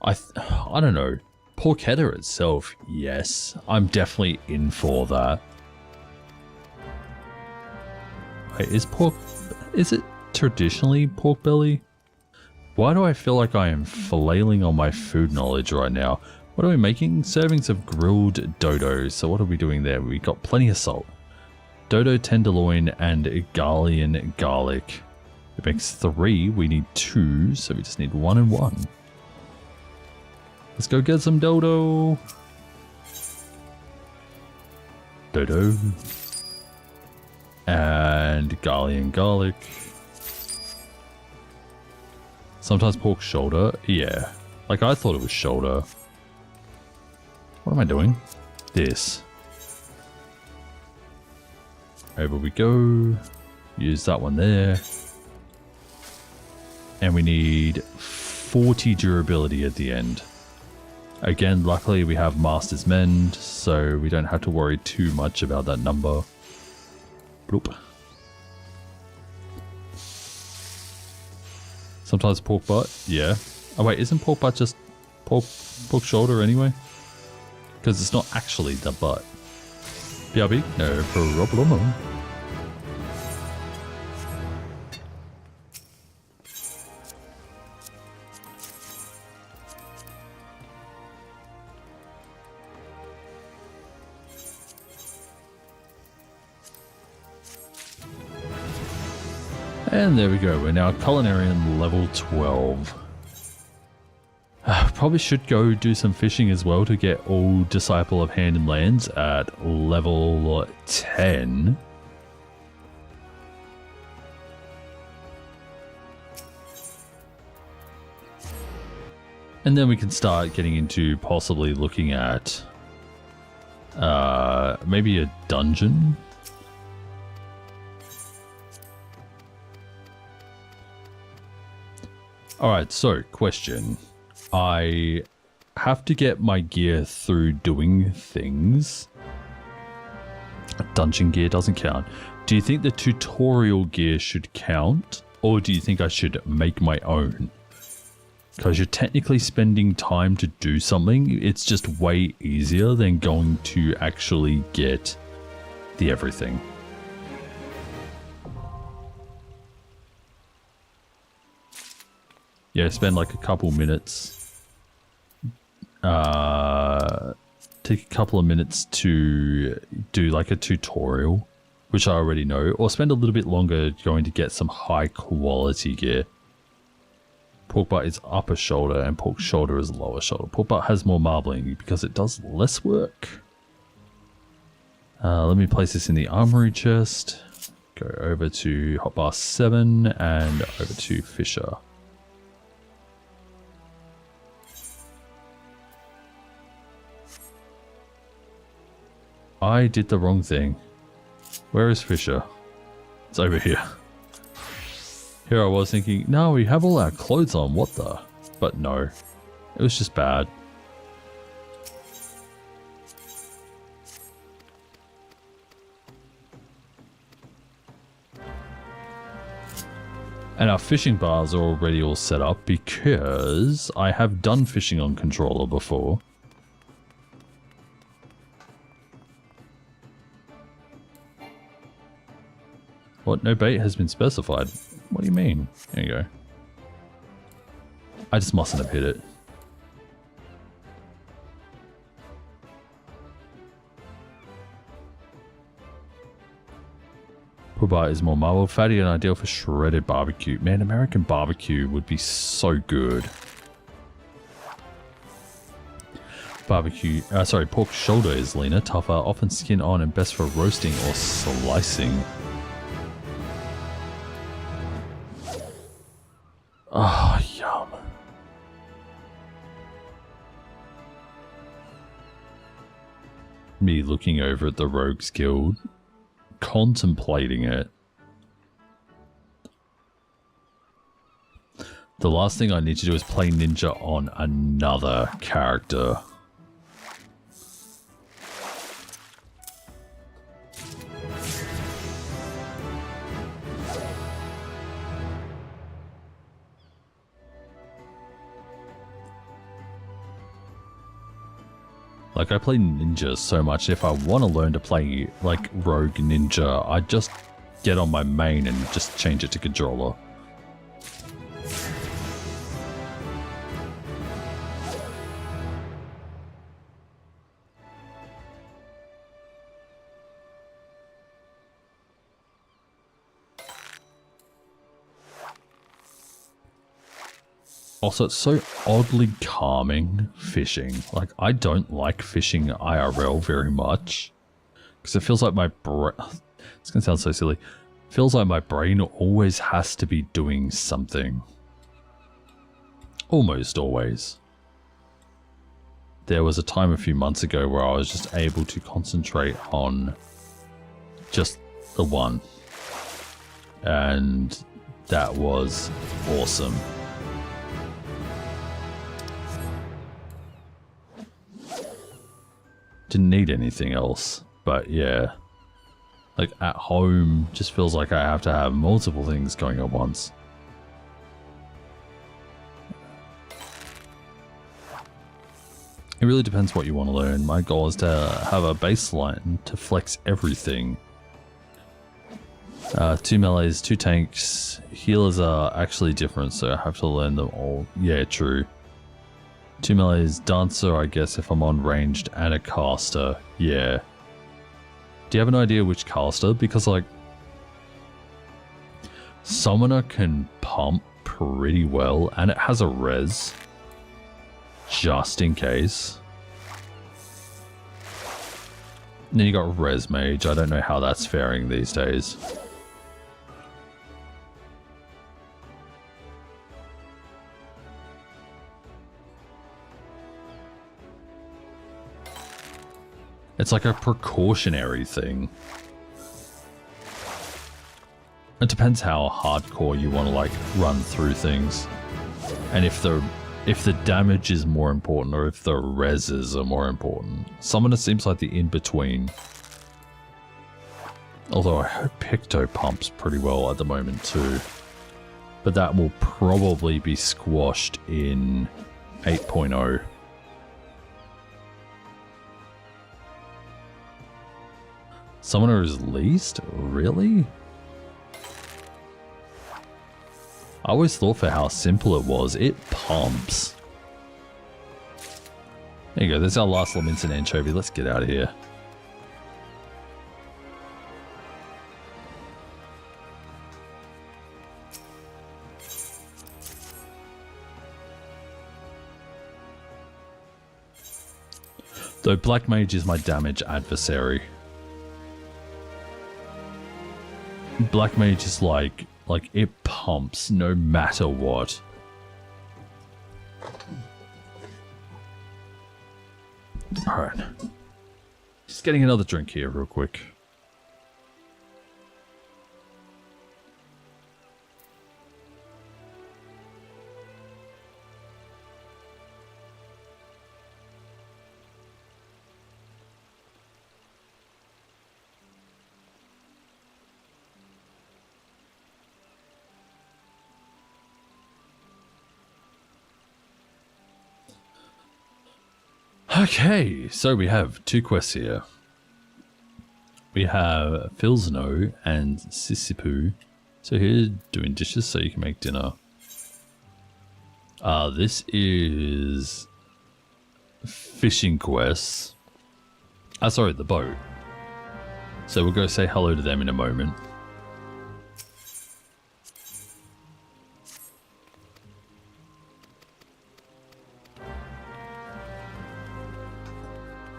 I don't know. Porchetta itself, yes. I'm definitely in for that. Wait, is it traditionally pork belly? Why do I feel like I am flailing on my food knowledge right now? What are we making? Servings of grilled dodos. So what are we doing there? We got plenty of salt. Dodo tenderloin and Galian garlic. It makes 3. We need 2, so we just need 1 and 1. Let's go get some dodo. Dodo. And Garlic. Sometimes pork shoulder. Yeah. Like I thought it was shoulder. What am I doing? This. Over we go. Use that one there. And we need 40 durability at the end. Again, luckily we have Master's Mend, so we don't have to worry too much about that number. Bloop. Sometimes pork butt, yeah. Oh wait, isn't pork butt just pork shoulder anyway? Because it's not actually the butt. BRB? No problem. And there we go, we're now Culinarian level 12. Probably should go do some fishing as well to get all Disciple of Hand and Lands at level 10. And then we can start getting into possibly looking at maybe a dungeon. Alright, so question. I have to get my gear through doing things. Dungeon gear doesn't count. Do you think the tutorial gear should count? Or do you think I should make my own? Because you're technically spending time to do something. It's just way easier than going to actually get the everything. Yeah, spend like a couple minutes. Take a couple of minutes to do like a tutorial, which I already know, or spend a little bit longer going to get some high quality gear. Pork butt is upper shoulder and pork shoulder is lower shoulder. Pork butt has more marbling because it does less work. Let me place this in the armory chest. Go over to hotbar 7 and over to Fisher. I did the wrong thing. Where is Fisher? It's over here. Here I was thinking, no, we have all our clothes on, what the? But no, it was just bad. And our fishing bars are already all set up because I have done fishing on controller before. What? No bait has been specified. What do you mean? There you go. I just mustn't have hit it. Puba is more marble, fatty and ideal for shredded barbecue. Man, American barbecue would be so good. Pork shoulder is leaner, tougher, often skin on and best for roasting or slicing. Oh, yum. Me looking over at the Rogues Guild, contemplating it. The last thing I need to do is play ninja on another character. Like, I play ninja so much, if I want to learn to play, like, rogue ninja, I just get on my main and just change it to controller. Also, it's so oddly calming fishing. Like, I don't like fishing IRL very much. Because it feels like my brain... It's going to sound so silly. It feels like my brain always has to be doing something. Almost always. There was a time a few months ago where I was just able to concentrate on just the one. And that was awesome. Didn't need anything else, but yeah. Like at home, just feels like I have to have multiple things going at once. It really depends what you want to learn. My goal is to have a baseline to flex everything. 2 melees, 2 tanks. Healers are actually different, so I have to learn them all. Yeah, true. 2 melees, dancer, I guess, if I'm on ranged, and a caster. Yeah. Do you have an idea which caster? Because, like, summoner can pump pretty well, and it has a res. Just in case. And then you got res mage. I don't know how that's faring these days. It's like a precautionary thing. It depends how hardcore you want to like run through things. And if the damage is more important or if the reses are more important. Summoner seems like the in-between. Although I hope Picto pumps pretty well at the moment too. But that will probably be squashed in 8.0. Summoner is least? Really? I always thought for how simple it was, it pumps. There you go, there's our last Lamented Anchovy. Let's get out of here. Though Black Mage is my damage adversary. Black Mage is like it pumps no matter what. Alright. Just getting another drink here real quick. Okay, so we have 2 quests here. We have Filzno and Sissipu. So here, doing dishes so you can make dinner. This is fishing quests. Sorry, the boat. So we'll go say hello to them in a moment.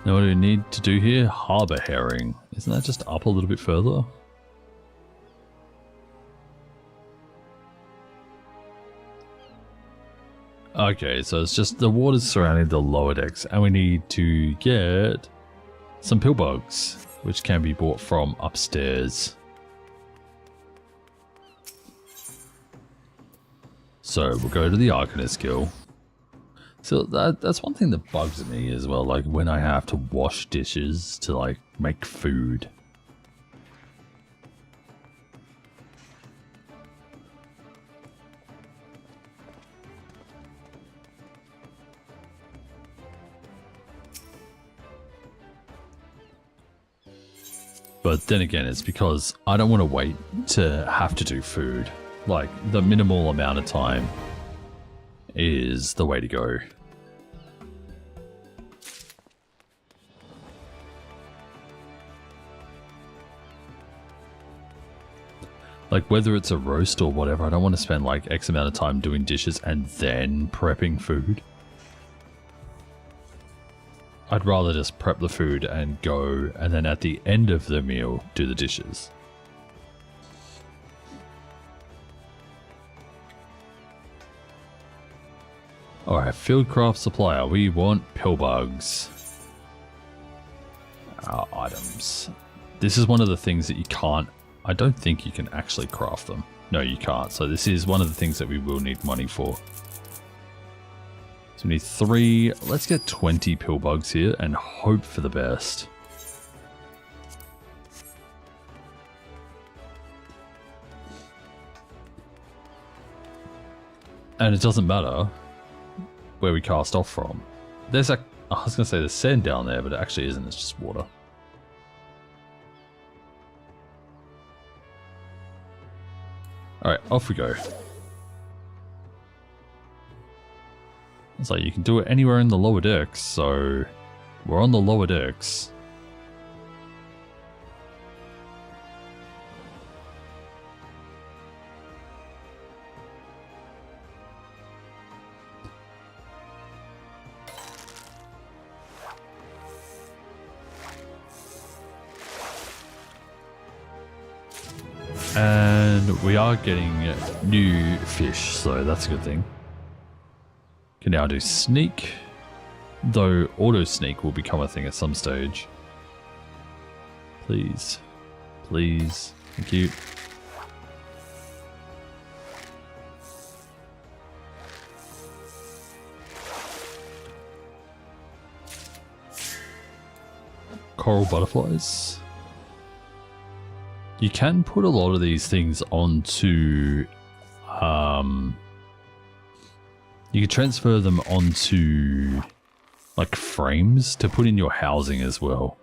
Now what do we need to do here? Harbour herring. Isn't that just up a little bit further? Okay, so it's just the waters surrounding the lower decks, and we need to get some pillbugs, which can be bought from upstairs. So we'll go to the Arcanist Guild. So that's one thing that bugs me as well, like when I have to wash dishes to like make food. But then again, it's because I don't want to wait to have to do food. Like, the minimal amount of time is the way to go. Like, whether it's a roast or whatever, I don't want to spend like X amount of time doing dishes and then prepping food. I'd rather just prep the food and go, and then at the end of the meal, do the dishes. Alright, Fieldcraft Supplier. We want pillbugs. Items. This is one of the things that you can't... I don't think you can actually craft them. No, you can't. So this is one of the things that we will need money for. So we need 3. Let's get 20 pillbugs here and hope for the best. And it doesn't matter where we cast off from. There's a... I was going to say there's sand down there, but it actually isn't. It's just water. Alright, off we go. It's like you can do it anywhere in the lower decks, so we're on the lower decks. And we are getting new fish, so that's a good thing. Can now do sneak, though auto sneak will become a thing at some stage. Please. Please. Thank you. Coral butterflies. You can put a lot of these things onto, you can transfer them onto like frames to put in your housing as well.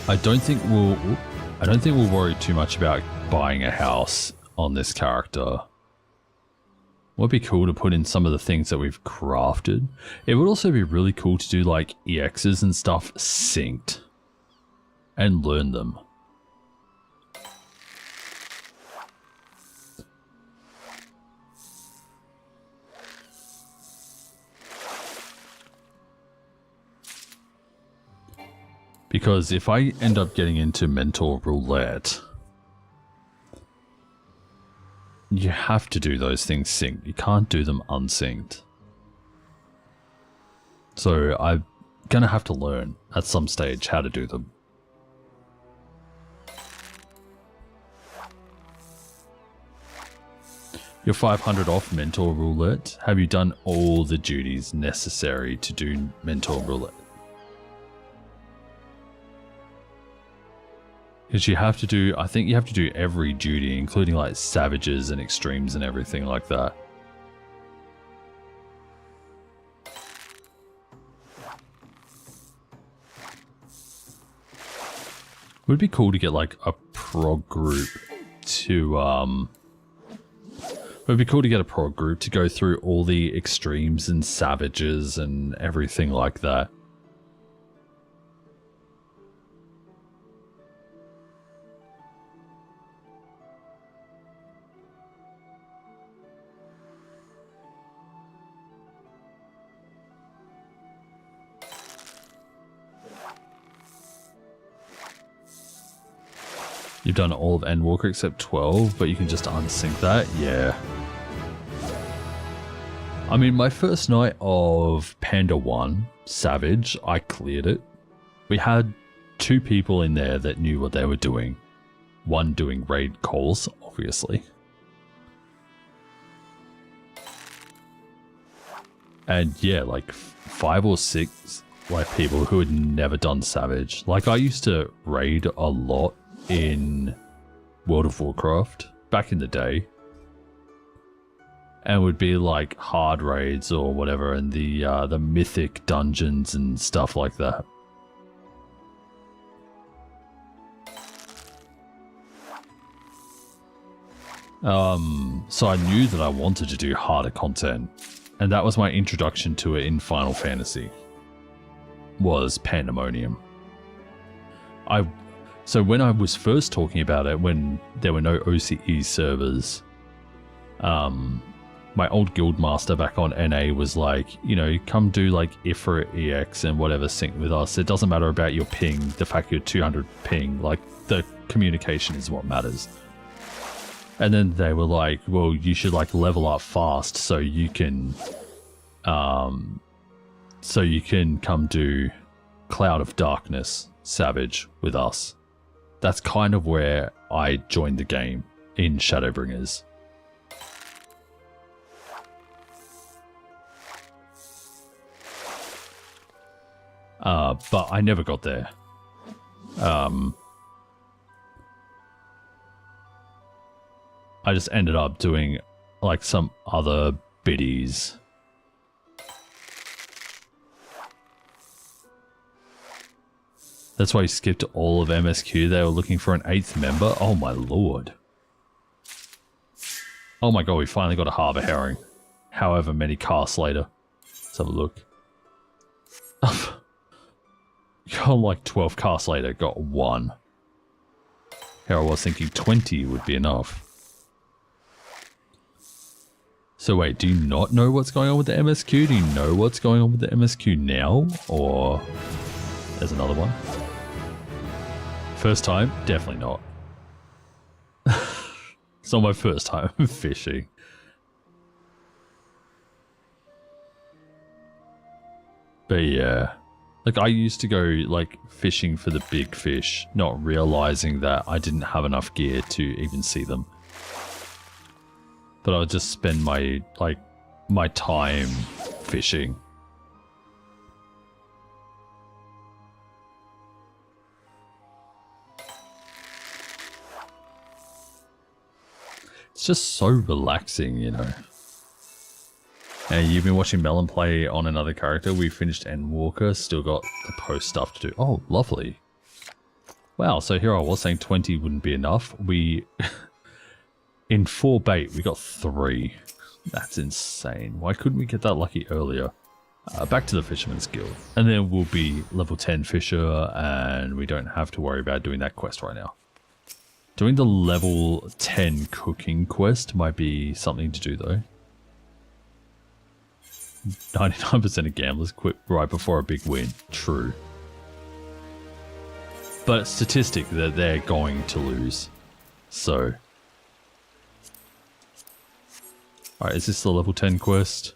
I don't think we'll worry too much about buying a house on this character. Would be cool to put in some of the things that we've crafted. It would also be really cool to do like EXs and stuff synced and learn them. Because if I end up getting into mental roulette, you have to do those things synced. You can't do them unsynced. So I'm gonna have to learn at some stage how to do them. You're 500 off mental roulette. Have you done all the duties necessary to do mental roulette? Because you have to do, I think you have to do every duty, including like savages and extremes and everything like that. Would be cool to get like a prog group to, would be cool to get a prog group to go through all the extremes and savages and everything like that. You've done all of Endwalker except 12, but you can just unsync that? Yeah. I mean, my first night of Panda 1, Savage, I cleared it. We had 2 people in there that knew what they were doing. One doing raid calls, obviously. And yeah, like 5 or 6 like people who had never done Savage. Like I used to raid a lot in World of Warcraft back in the day, and would be like hard raids or whatever, and the mythic dungeons and stuff like that. So I knew that I wanted to do harder content, and that was my introduction to it in Final Fantasy, was Pandemonium. So when I was first talking about it, when there were no OCE servers, my old guild master back on NA was like, you know, come do like IFRA EX and whatever sync with us. It doesn't matter about your ping, the fact you're 200 ping, like the communication is what matters. And then they were like, well, you should like level up fast so you can come do Cloud of Darkness Savage with us. That's kind of where I joined the game in Shadowbringers. But I never got there. I just ended up doing like some other biddies. That's why you skipped all of MSQ. They were looking for an 8th member. Oh my lord. Oh my god, we finally got a Harbour Herring. However many casts later. Let's have a look. Got like 12 casts later, got 1. Here I was thinking 20 would be enough. So wait, do you not know what's going on with the MSQ? Do you know what's going on with the MSQ now? Or there's another one? First time? Definitely not. It's not my first time fishing. But yeah, like I used to go like fishing for the big fish, not realizing that I didn't have enough gear to even see them. But I would just spend my time fishing. It's just so relaxing, you know. And you've been watching Melon play on another character. We finished Endwalker, still got the post stuff to do. Oh, lovely. Wow, so here I was saying 20 wouldn't be enough. We, in 4 bait, we got 3. That's insane. Why couldn't we get that lucky earlier? Back to the Fisherman's Guild. And then we'll be level 10 fisher, and we don't have to worry about doing that quest right now. Doing the level 10 cooking quest might be something to do though. 99% of gamblers quit right before a big win. True. But it's statistic that they're going to lose. So. Alright, is this the level 10 quest?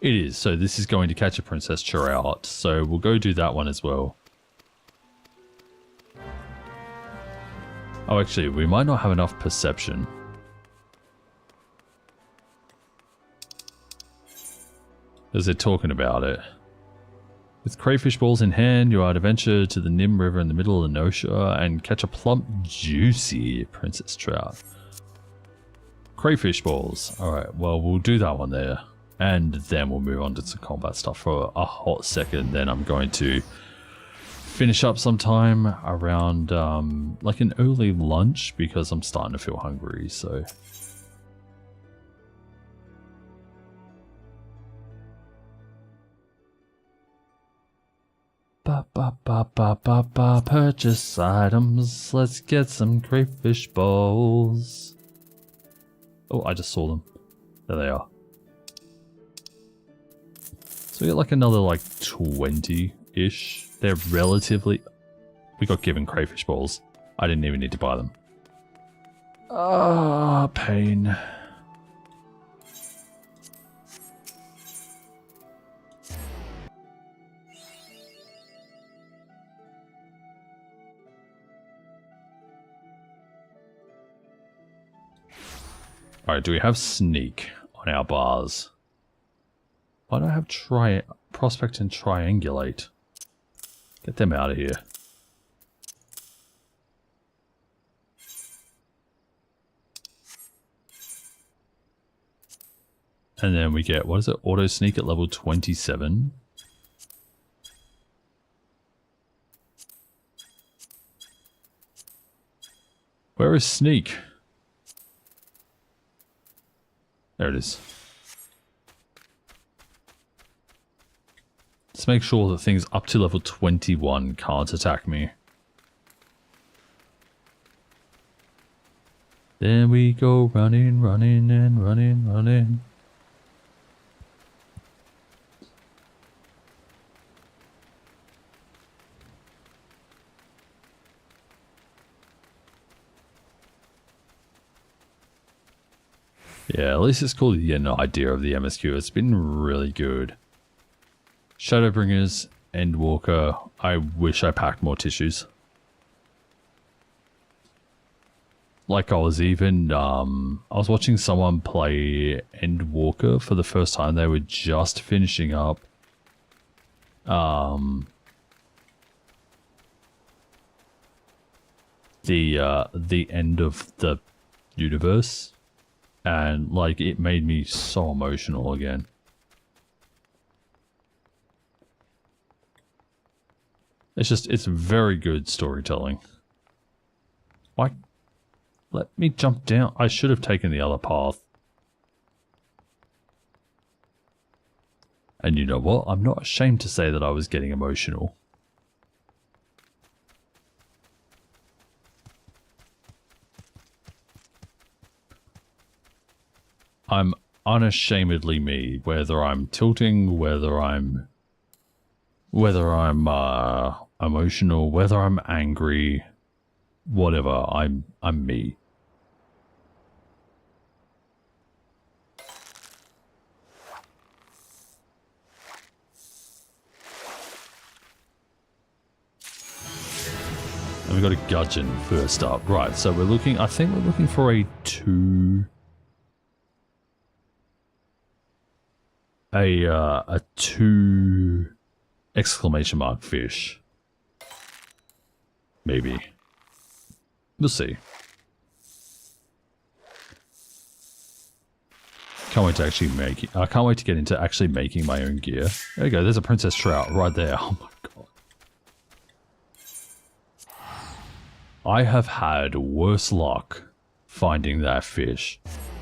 It is. So this is going to catch a Princess Trout. So we'll go do that one as well. Oh, actually, we might not have enough perception. As they're talking about it. With crayfish balls in hand, you are to venture to the Nim River in the middle of the Nosha and catch a plump, juicy Princess Trout. Crayfish balls. Alright, well, we'll do that one there. And then we'll move on to some combat stuff for a hot second. Then I'm going to finish up sometime around like an early lunch because I'm starting to feel hungry, so. Purchase items. Let's get some crayfish balls. Oh, I just saw them. There they are. So we got like another like 20-ish. They're relatively... We got given crayfish balls. I didn't even need to buy them. Ah, pain. Alright, do we have sneak on our bars? Why don't I have prospect and triangulate? Get them out of here. And then we get, what is it? Auto sneak at level 27. Where is sneak? There it is. Let's make sure that things up to level 21 can't attack me. Then we go running, running, and running, running. Yeah, at least it's cool to get an idea of the MSQ. It's been really good. Shadowbringers, Endwalker. I wish I packed more tissues. Like I was watching someone play Endwalker for the first time. They were just finishing up the end of the universe. And, like, it made me so emotional again. It's very good storytelling. Why? Let me jump down. I should have taken the other path. And you know what? I'm not ashamed to say that I was getting emotional. I'm unashamedly me, whether I'm tilting, whether I'm emotional, whether I'm angry, whatever, I'm me. And we got a gudgeon first up. Right, so we're looking, I think we're looking for a 2 exclamation mark fish. Maybe. We'll see. Can't wait to actually make it. I can't wait to get into actually making my own gear. There you go, there's a princess trout right there. Oh my god. I have had worse luck finding that fish.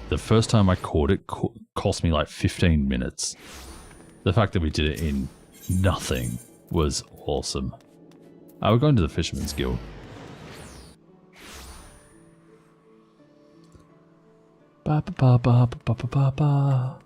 The first time I caught it cost me like 15 minutes. The fact that we did it in nothing was awesome. We're going to the Fisherman's Guild. Ba ba ba ba ba ba ba ba.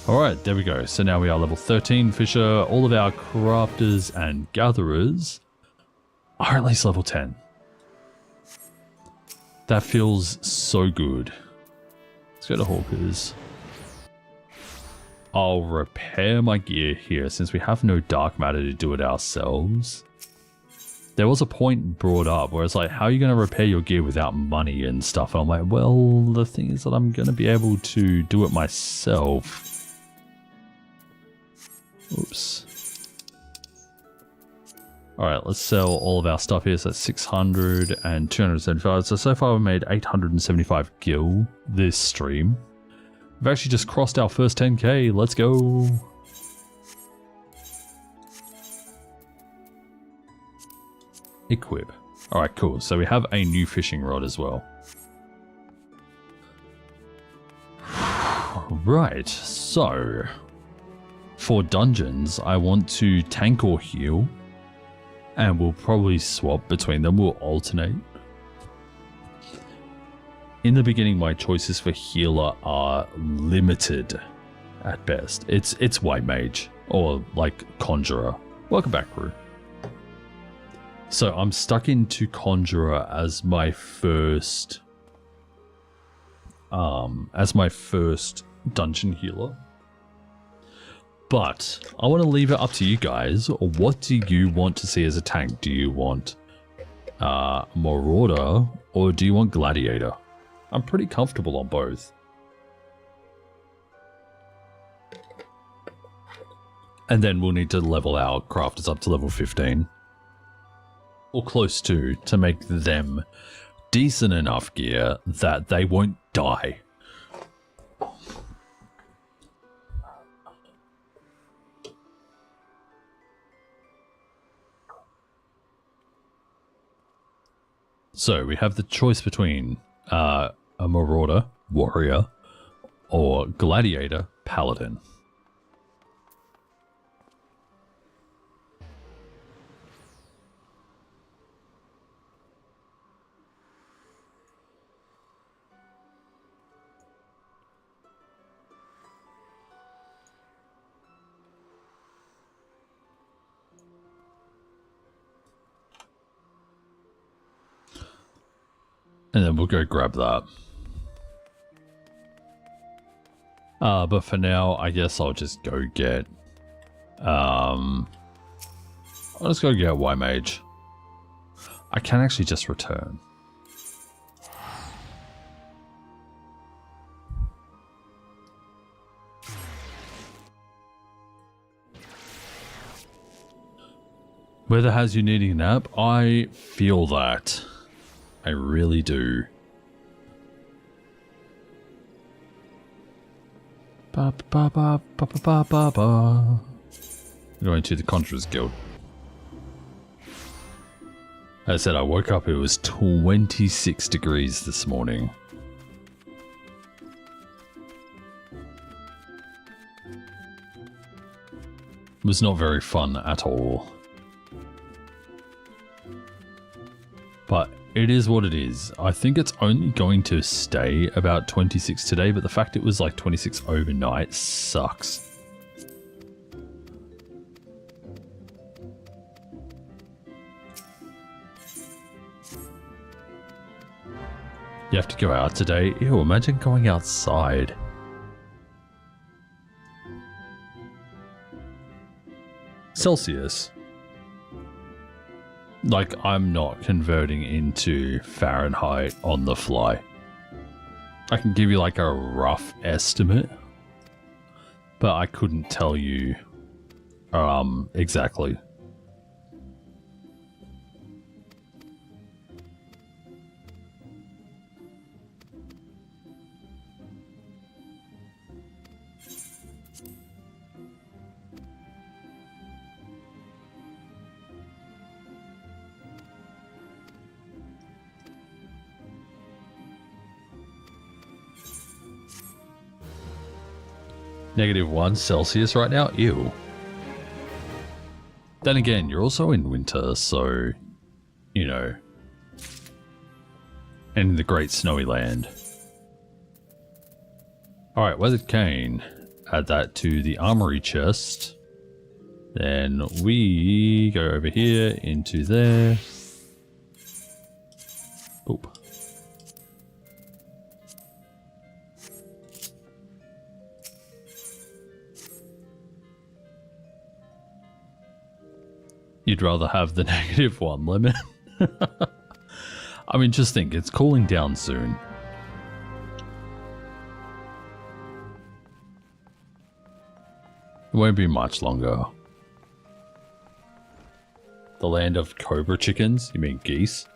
Alright, there we go. So now we are level 13 fisher. All of our crafters and gatherers are at least level 10. That feels so good. Let's go to Hawkers. I'll repair my gear here since we have no dark matter to do it ourselves. There was a point brought up where it's like, how are you going to repair your gear without money and stuff? And I'm like, well, the thing is that I'm going to be able to do it myself. Oops. Alright, let's sell all of our stuff here. So that's 600 and 275. So far we've made 875 gil this stream. We've actually just crossed our first 10k. Let's go. Equip. Alright, cool. So we have a new fishing rod as well. Right, so for dungeons, I want to tank or heal, and we'll probably swap between them. We'll alternate. In the beginning, my choices for healer are limited at best. It's white mage or like conjurer. Welcome back, crew. So I'm stuck into conjurer as my first dungeon healer. But I want to leave it up to you guys. What do you want to see as a tank? Do you want Marauder or do you want Gladiator? I'm pretty comfortable on both. And then we'll need to level our crafters up to level 15. Or close to make them decent enough gear that they won't die. So we have the choice between a Marauder, Warrior, or Gladiator Paladin. And then we'll go grab that. But for now, I guess I'll just go get... I'll just go get Y Mage. I can actually just return. Weather has you needing a nap? I feel that. I really do. Ba ba ba ba ba ba ba ba. Going to the Conjurer's Guild. As I said, I woke up, it was 26 degrees this morning. It was not very fun at all. But it is what it is. I think it's only going to stay about 26 today, but the fact it was like 26 overnight sucks. You have to go out today? Ew, imagine going outside. Celsius. Like, I'm not converting into Fahrenheit on the fly. I can give you like a rough estimate, but I couldn't tell you exactly. -1 Celsius right now? Ew. Then again, you're also in winter, so, you know. And in the great snowy land. Alright, Weathered Cane. Add that to the armory chest. Then we go over here into there. Oop. You'd rather have the -1 limit? I mean, just think, it's cooling down soon. It won't be much longer. The land of cobra chickens? You mean geese?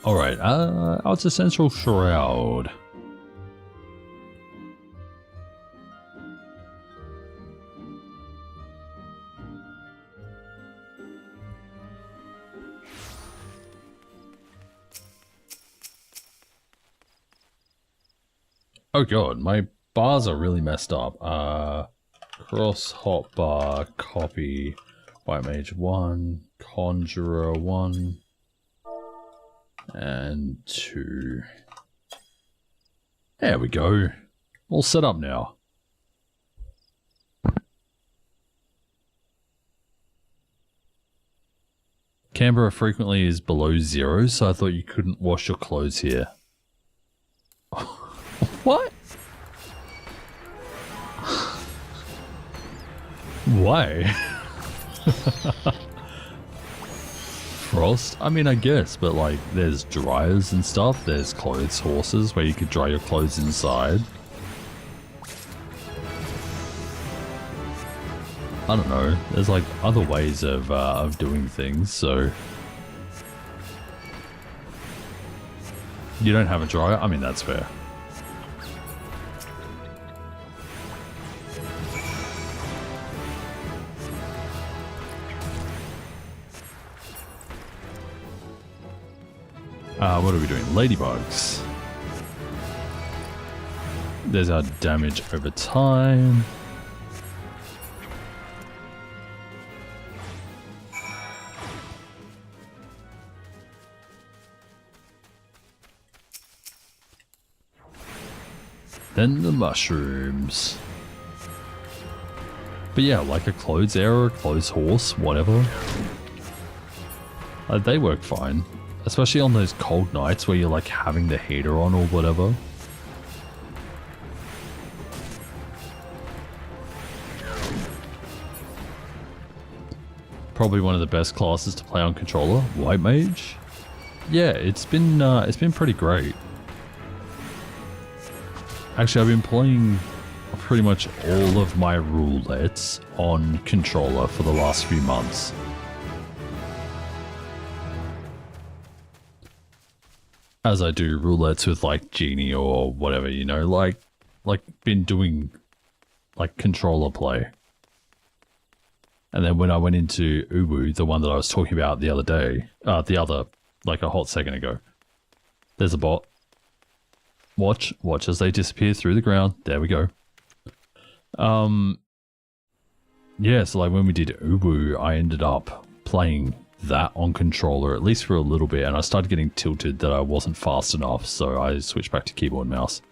Alright, Outer Central Shroud. Oh god, my bars are really messed up. Cross hotbar, copy, White Mage 1, Conjurer 1. And 2. There we go. All set up now. Canberra frequently is below 0, so I thought you couldn't wash your clothes here. What? Why? Frost? I mean, I guess, but like, there's dryers and stuff. There's clothes horses where you could dry your clothes inside. I don't know. There's like other ways of doing things, so. You don't have a dryer? I mean, that's fair. What are we doing? Ladybugs. There's our damage over time. Then the mushrooms. But yeah, like a clothes arrow, a clothes horse, whatever. They work fine. Especially on those cold nights where you're like having the heater on or whatever. Probably one of the best classes to play on controller, White Mage. Yeah, it's been pretty great. Actually, I've been playing pretty much all of my roulettes on controller for the last few months. As I do roulettes with like Genie or whatever, you know, like been doing like controller play. And then when I went into Uwu, the one that I was talking about the other day, like a hot second ago, there's a bot. Watch as they disappear through the ground. There we go. Yeah, so like when we did Uwu, I ended up playing that on controller, at least for a little bit, and I started getting tilted that I wasn't fast enough, so I switched back to keyboard and mouse.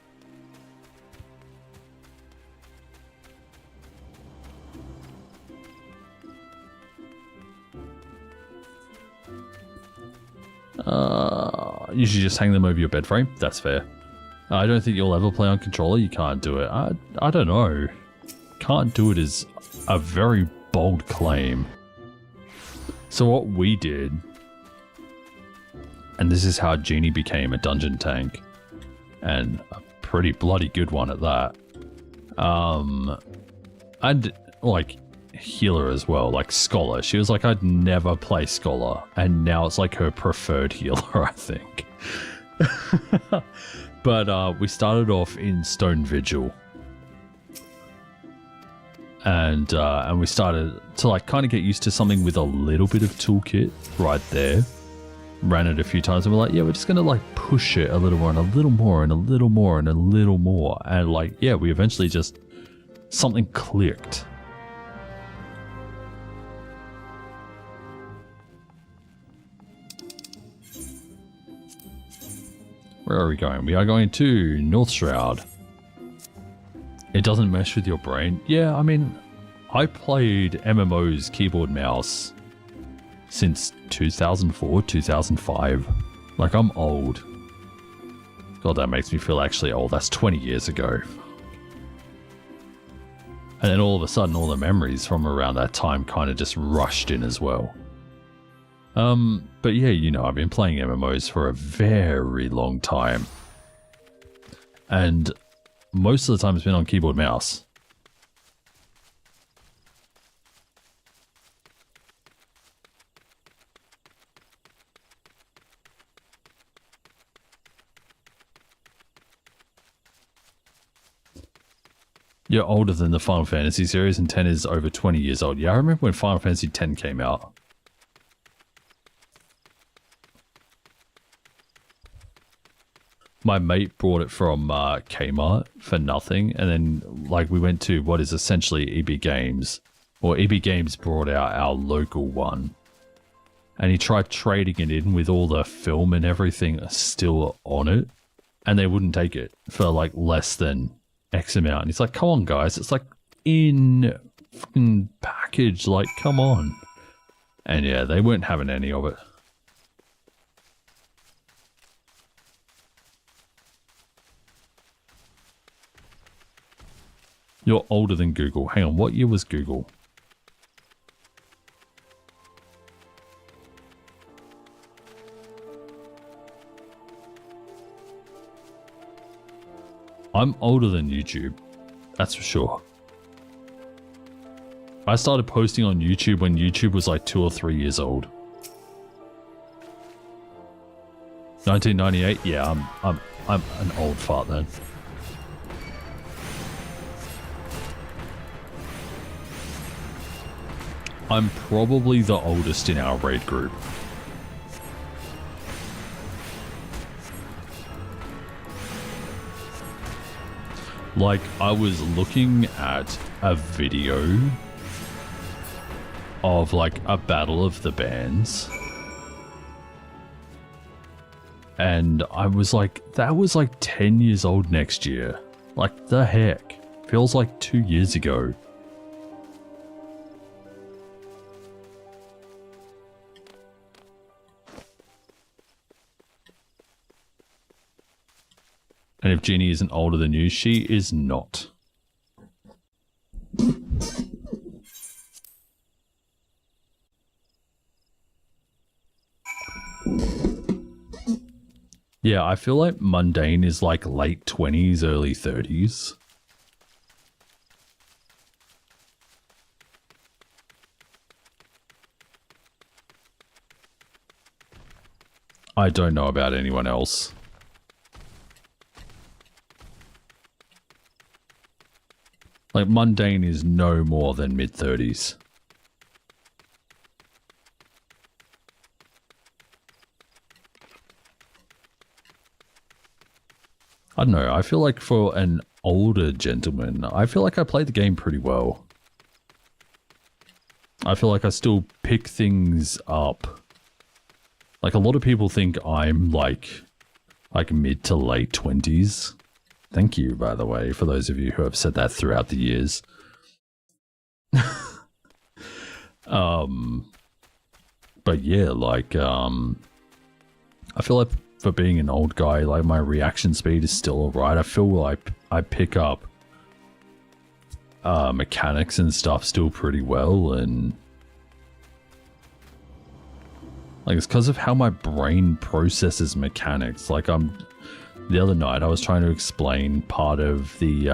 Usually just hang them over your bed frame. That's fair. I don't think you'll ever play on controller. You can't do it. I don't know. Can't do it is a very bold claim. So what we did, and this is how Genie became a dungeon tank, and a pretty bloody good one at that. And like healer as well, like Scholar. She was like, I'd never play Scholar, and now it's like her preferred healer, I think. But we started off in Stone Vigil. And we started to like kind of get used to something with a little bit of toolkit right there. Ran it a few times and we're like, yeah, we're just going to like push it a little more and a little more and a little more and a little more. And like, yeah, we eventually just, something clicked. Where are we going? We are going to North Shroud. It doesn't mesh with your brain. Yeah, I mean, I played MMOs keyboard mouse since 2004, 2005. Like, I'm old. God, that makes me feel actually old. That's 20 years ago. And then all of a sudden, all the memories from around that time kind of just rushed in as well. But yeah, you know, I've been playing MMOs for a very long time. And most of the time it's been on keyboard mouse. You're older than the Final Fantasy series and 10 is over 20 years old. Yeah, I remember when Final Fantasy 10 came out. My mate brought it from Kmart for nothing, and then like we went to what is essentially EB Games, or EB Games brought out our local one, and he tried trading it in with all the film and everything still on it, and they wouldn't take it for like less than X amount. And he's like, come on guys, it's like in fucking package, like come on. And yeah, they weren't having any of it. You're older than Google. Hang on, what year was Google? I'm older than YouTube. That's for sure. I started posting on YouTube when YouTube was like 2 or 3 years old. 1998? Yeah, I'm an old fart then. I'm probably the oldest in our raid group. Like, I was looking at a video of, like, a battle of the bands. And I was like, that was like 10 years old next year. Like, the heck? Feels like 2 years ago. And if Jeannie isn't older than you, she is not. Yeah, I feel like mundane is like late 20s, early 30s. I don't know about anyone else. Like, mundane is no more than mid-30s. I don't know, I feel like for an older gentleman, I feel like I played the game pretty well. I feel like I still pick things up. Like, a lot of people think I'm like mid to late 20s. Thank you, by the way, for those of you who have said that throughout the years. But yeah, like, I feel like for being an old guy, like, my reaction speed is still alright. I feel like I pick up mechanics and stuff still pretty well, and like, it's because of how my brain processes mechanics. Like, the other night I was trying to explain part of the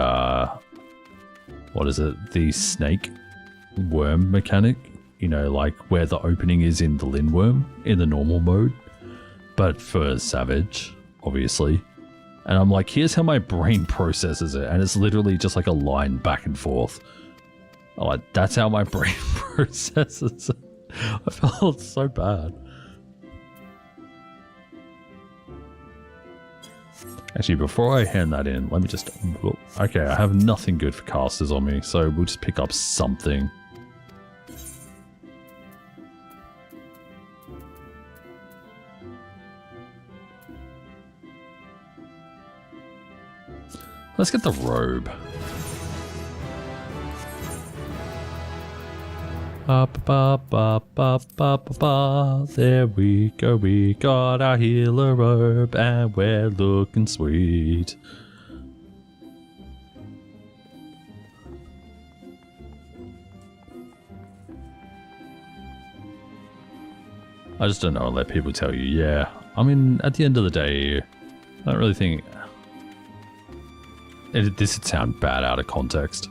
what is it, the snake worm mechanic, you know, like where the opening is in the Lindworm in the normal mode, but for Savage, obviously. And I'm like, here's how my brain processes it, and it's literally just like a line back and forth. I'm like, that's how my brain processes it. I felt so bad. Actually, before I hand that in, let me just... Okay, I have nothing good for casters on me, so we'll just pick up something. Let's get the robe. There we go, we got our healer robe and we're looking sweet. I just don't know, let people tell you, yeah. I mean, at the end of the day, I don't really think... This would sound bad out of context.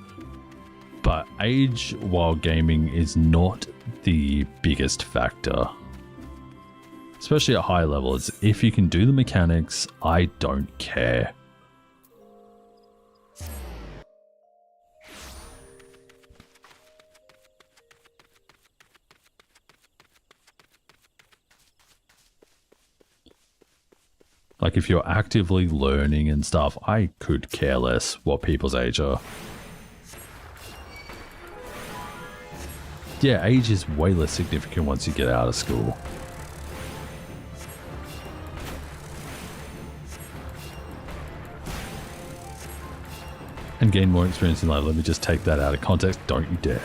But age while gaming is not the biggest factor. Especially at high levels. If you can do the mechanics, I don't care. Like, if you're actively learning and stuff, I could care less what people's age are. Yeah, age is way less significant once you get out of school. And gain more experience in life. Let me just take that out of context. Don't you dare.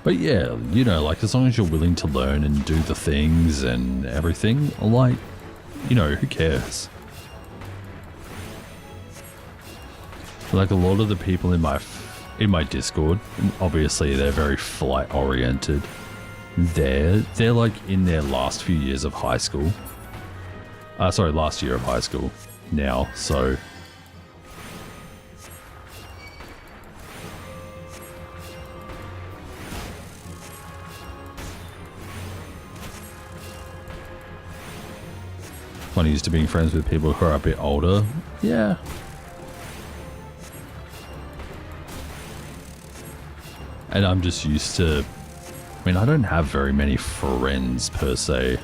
But yeah, you know, like, as long as you're willing to learn and do the things and everything, like, you know, who cares? Like, a lot of the people in my Discord, obviously they're very flight oriented. They're like in their last few years of high school. Sorry, last year of high school now, so... I'm used to being friends with people who are a bit older. Yeah, And I'm just used to... I mean, I don't have very many friends per se.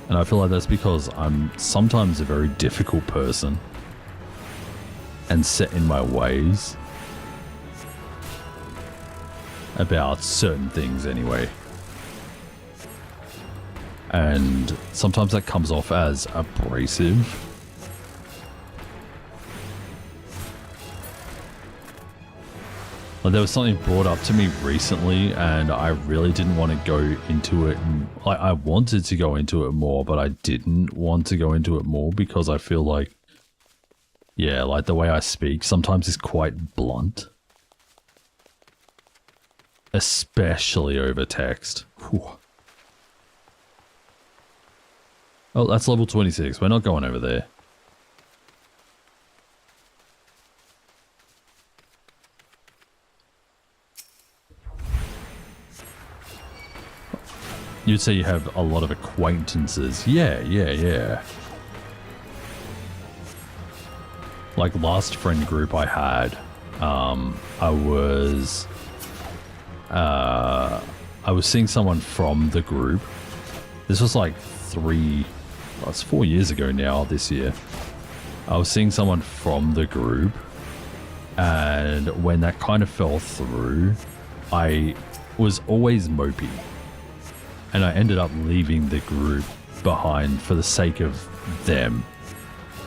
And I feel like that's because I'm sometimes a very difficult person and set in my ways about certain things anyway. And sometimes that comes off as abrasive. Like, there was something brought up to me recently and I really didn't want to go into it. Like, I wanted to go into it more, but I didn't want to go into it more because I feel like, yeah, like the way I speak sometimes is quite blunt. Especially over text. Whew. Oh, that's level 26. We're not going over there. You'd say you have a lot of acquaintances. Yeah. Like last friend group I had, I was seeing someone from the group. This was like 4 years ago now this year. I was seeing someone from the group, and when that kind of fell through, I was always mopey. And I ended up leaving the group behind for the sake of them.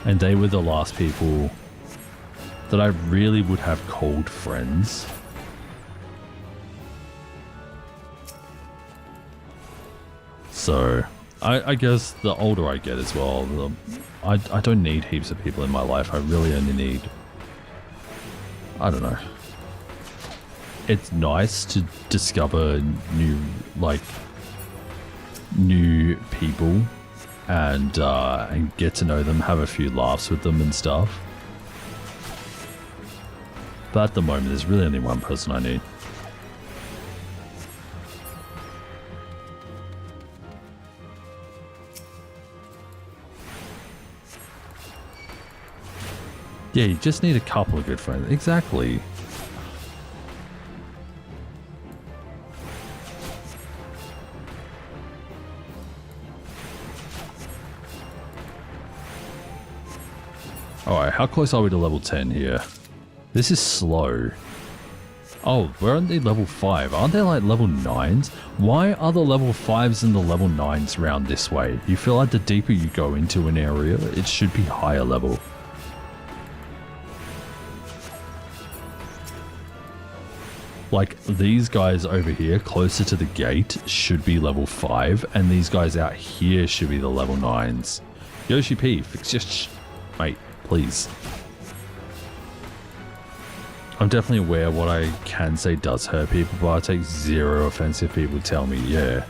And they were the last people that I really would have called friends. So, I guess the older I get as well, I don't need heaps of people in my life. I really only need... I don't know. It's nice to discover new people and get to know them, have a few laughs with them and stuff. But at the moment, there's really only one person I need. Yeah, you just need a couple of good friends. Exactly. Alright, how close are we to level 10 here? This is slow. Oh, we're only level 5. Aren't there like level 9s? Why are the level 5s and the level 9s round this way? You feel like the deeper you go into an area, it should be higher level. Like, these guys over here, closer to the gate, should be level 5, and these guys out here should be the level 9s. Yoshi P, fix your mate, please. I'm definitely aware what I can say does hurt people, but I take zero offense if people tell me, yeah.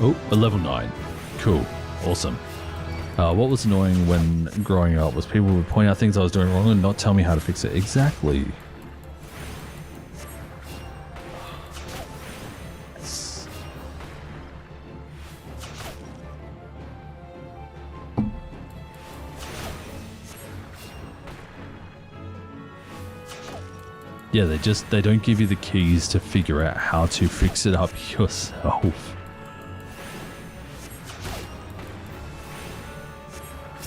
Oh, a level 9. Cool. Awesome. What was annoying when growing up was people would point out things I was doing wrong and not tell me how to fix it. Exactly. Yeah, they don't give you the keys to figure out how to fix it up yourself.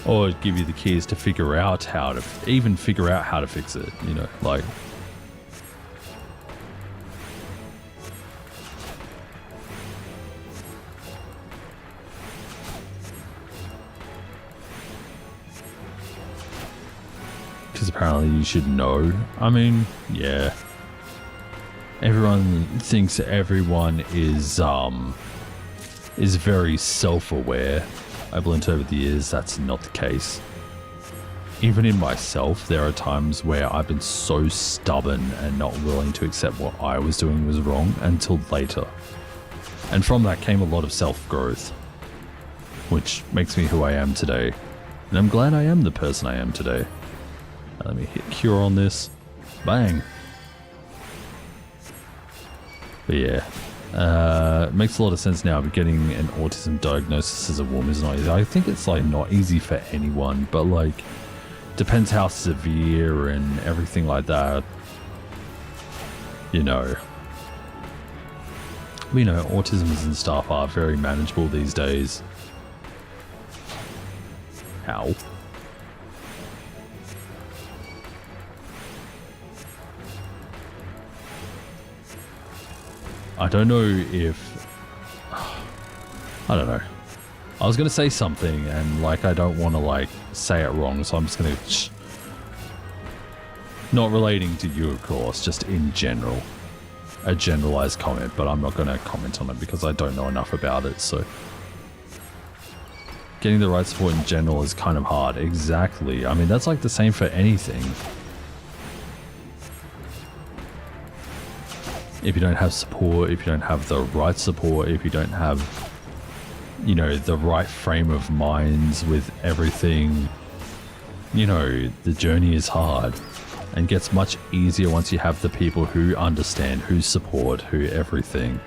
Or give you the keys to figure out how to fix it, you know, like. Because apparently you should know. I mean, yeah. Everyone thinks everyone is very self-aware. I've learned over the years that's not the case. Even in myself, there are times where I've been so stubborn and not willing to accept what I was doing was wrong until later. And from that came a lot of self-growth, which makes me who I am today. And I'm glad I am the person I am today. Let me hit cure on this. Bang. But yeah. It makes a lot of sense now, but getting an autism diagnosis as a woman is not easy. I think it's like not easy for anyone, but like depends how severe and everything like that. You know, autisms and stuff are very manageable these days. How? I don't know if... I don't know. I was going to say something and like I don't want to like say it wrong, so I'm just going to... Not relating to you, of course, just in general. A generalized comment, but I'm not going to comment on it because I don't know enough about it, so... Getting the right support in general is kind of hard. Exactly. I mean, that's like the same for anything. If you don't have support, if you don't have the right support, if you don't have, you know, the right frame of minds with everything, you know, the journey is hard and gets much easier once you have the people who understand, who support, who everything.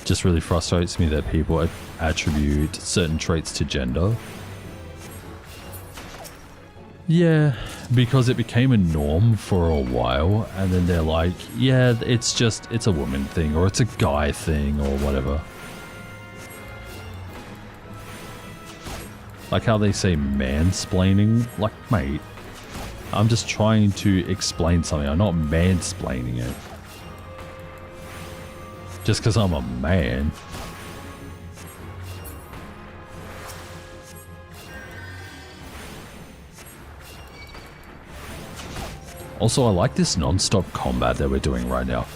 Just really frustrates me that people attribute certain traits to gender. Yeah, because it became a norm for a while, and then they're like, yeah, it's a woman thing, or it's a guy thing, or whatever. Like how they say mansplaining. Like, mate, I'm just trying to explain something. I'm not mansplaining it. Just because I'm a man. Also, I like this non-stop combat that we're doing right now.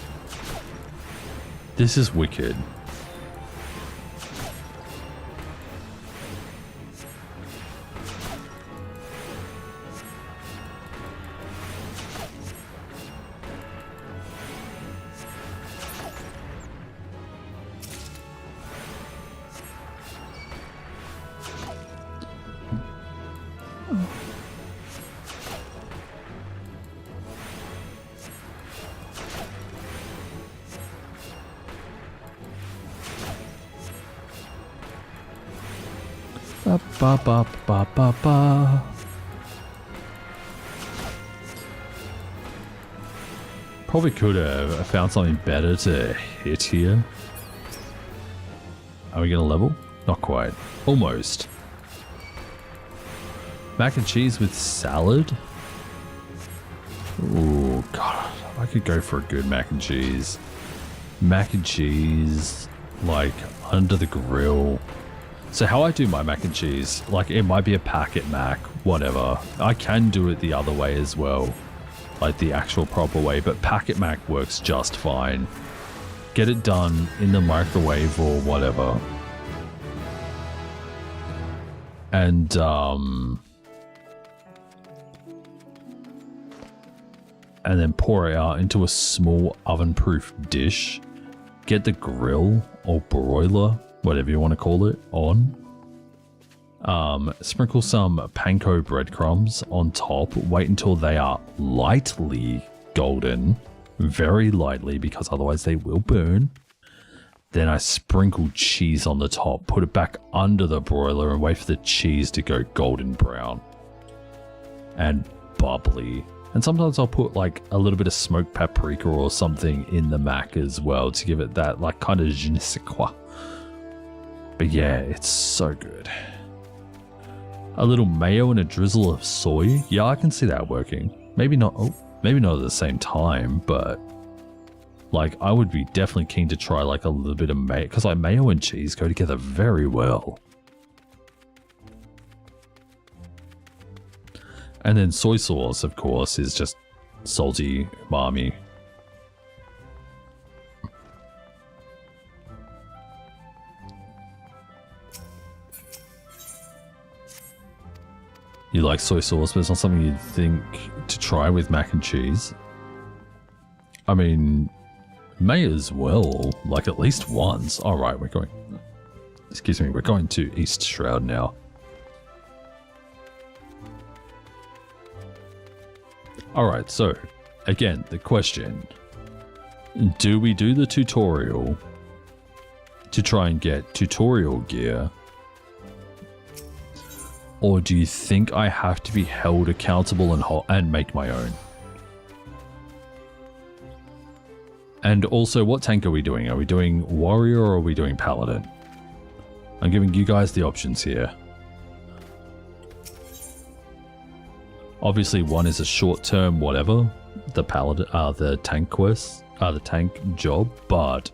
This is wicked. Ba ba ba ba ba ba. Probably could have found something better to hit here. Are we gonna level? Not quite. Almost. Mac and cheese with salad? Ooh, God. I could go for a good mac and cheese. Mac and cheese, like, under the grill. So how I do my mac and cheese, like it might be a packet mac, whatever. I can do it the other way as well, like the actual proper way, but packet mac works just fine. Get it done in the microwave or whatever. And then pour it out into a small oven-proof dish. Get the grill or broiler, whatever you want to call it, on. Sprinkle some panko breadcrumbs on top. Wait until they are lightly golden. Very lightly, because otherwise they will burn. Then I sprinkle cheese on the top. Put it back under the broiler and wait for the cheese to go golden brown. And bubbly. And sometimes I'll put like a little bit of smoked paprika or something in the mac as well to give it that like kind of je ne sais quoi. But yeah, it's so good. A little mayo and a drizzle of soy. Yeah, I can see that working. Maybe not. Oh, maybe not at the same time, but like I would be definitely keen to try like a little bit of mayo, because like mayo and cheese go together very well. And then soy sauce, of course, is just salty umami. You like soy sauce, but it's not something you'd think to try with mac and cheese. I mean, may as well, like at least once. All right, we're going. Excuse me, we're going to East Shroud now. Alright, so, again, the question. Do we do the tutorial to try and get tutorial gear? Or do you think I have to be held accountable and make my own? And also, what tank are we doing? Are we doing warrior or are we doing paladin? I'm giving you guys the options here. Obviously, one is a short-term whatever, the paladin, the tank quest, the tank job, but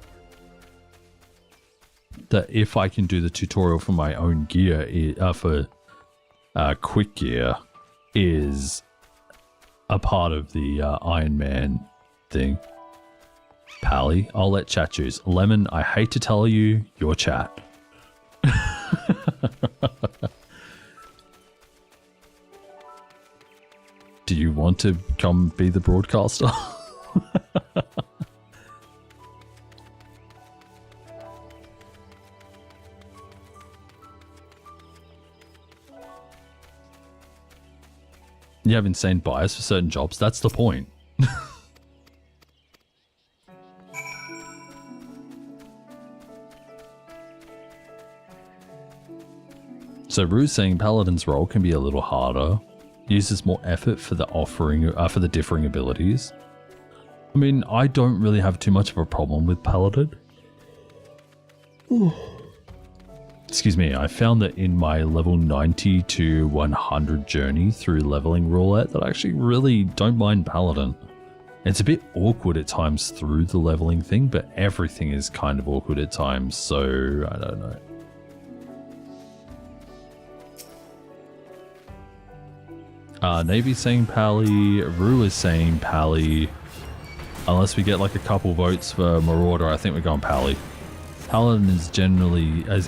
that if I can do the tutorial for my own gear, for quick gear, is a part of the Ironman thing. Pally, I'll let chat choose. Lemon, I hate to tell you, your chat. Do you want to come be the broadcaster? You have insane bias for certain jobs. That's the point. So Rue's saying Paladin's role can be a little harder. Uses more effort for the offering, for the differing abilities. I mean, I don't really have too much of a problem with Paladin. Excuse me, I found that in my level 90 to 100 journey through leveling roulette that I actually really don't mind Paladin. It's a bit awkward at times through the leveling thing, but everything is kind of awkward at times, so I don't know. Navy's saying Pally, Rue is saying Pally. Unless we get like a couple votes for Marauder, I think we're going Pally. Paladin is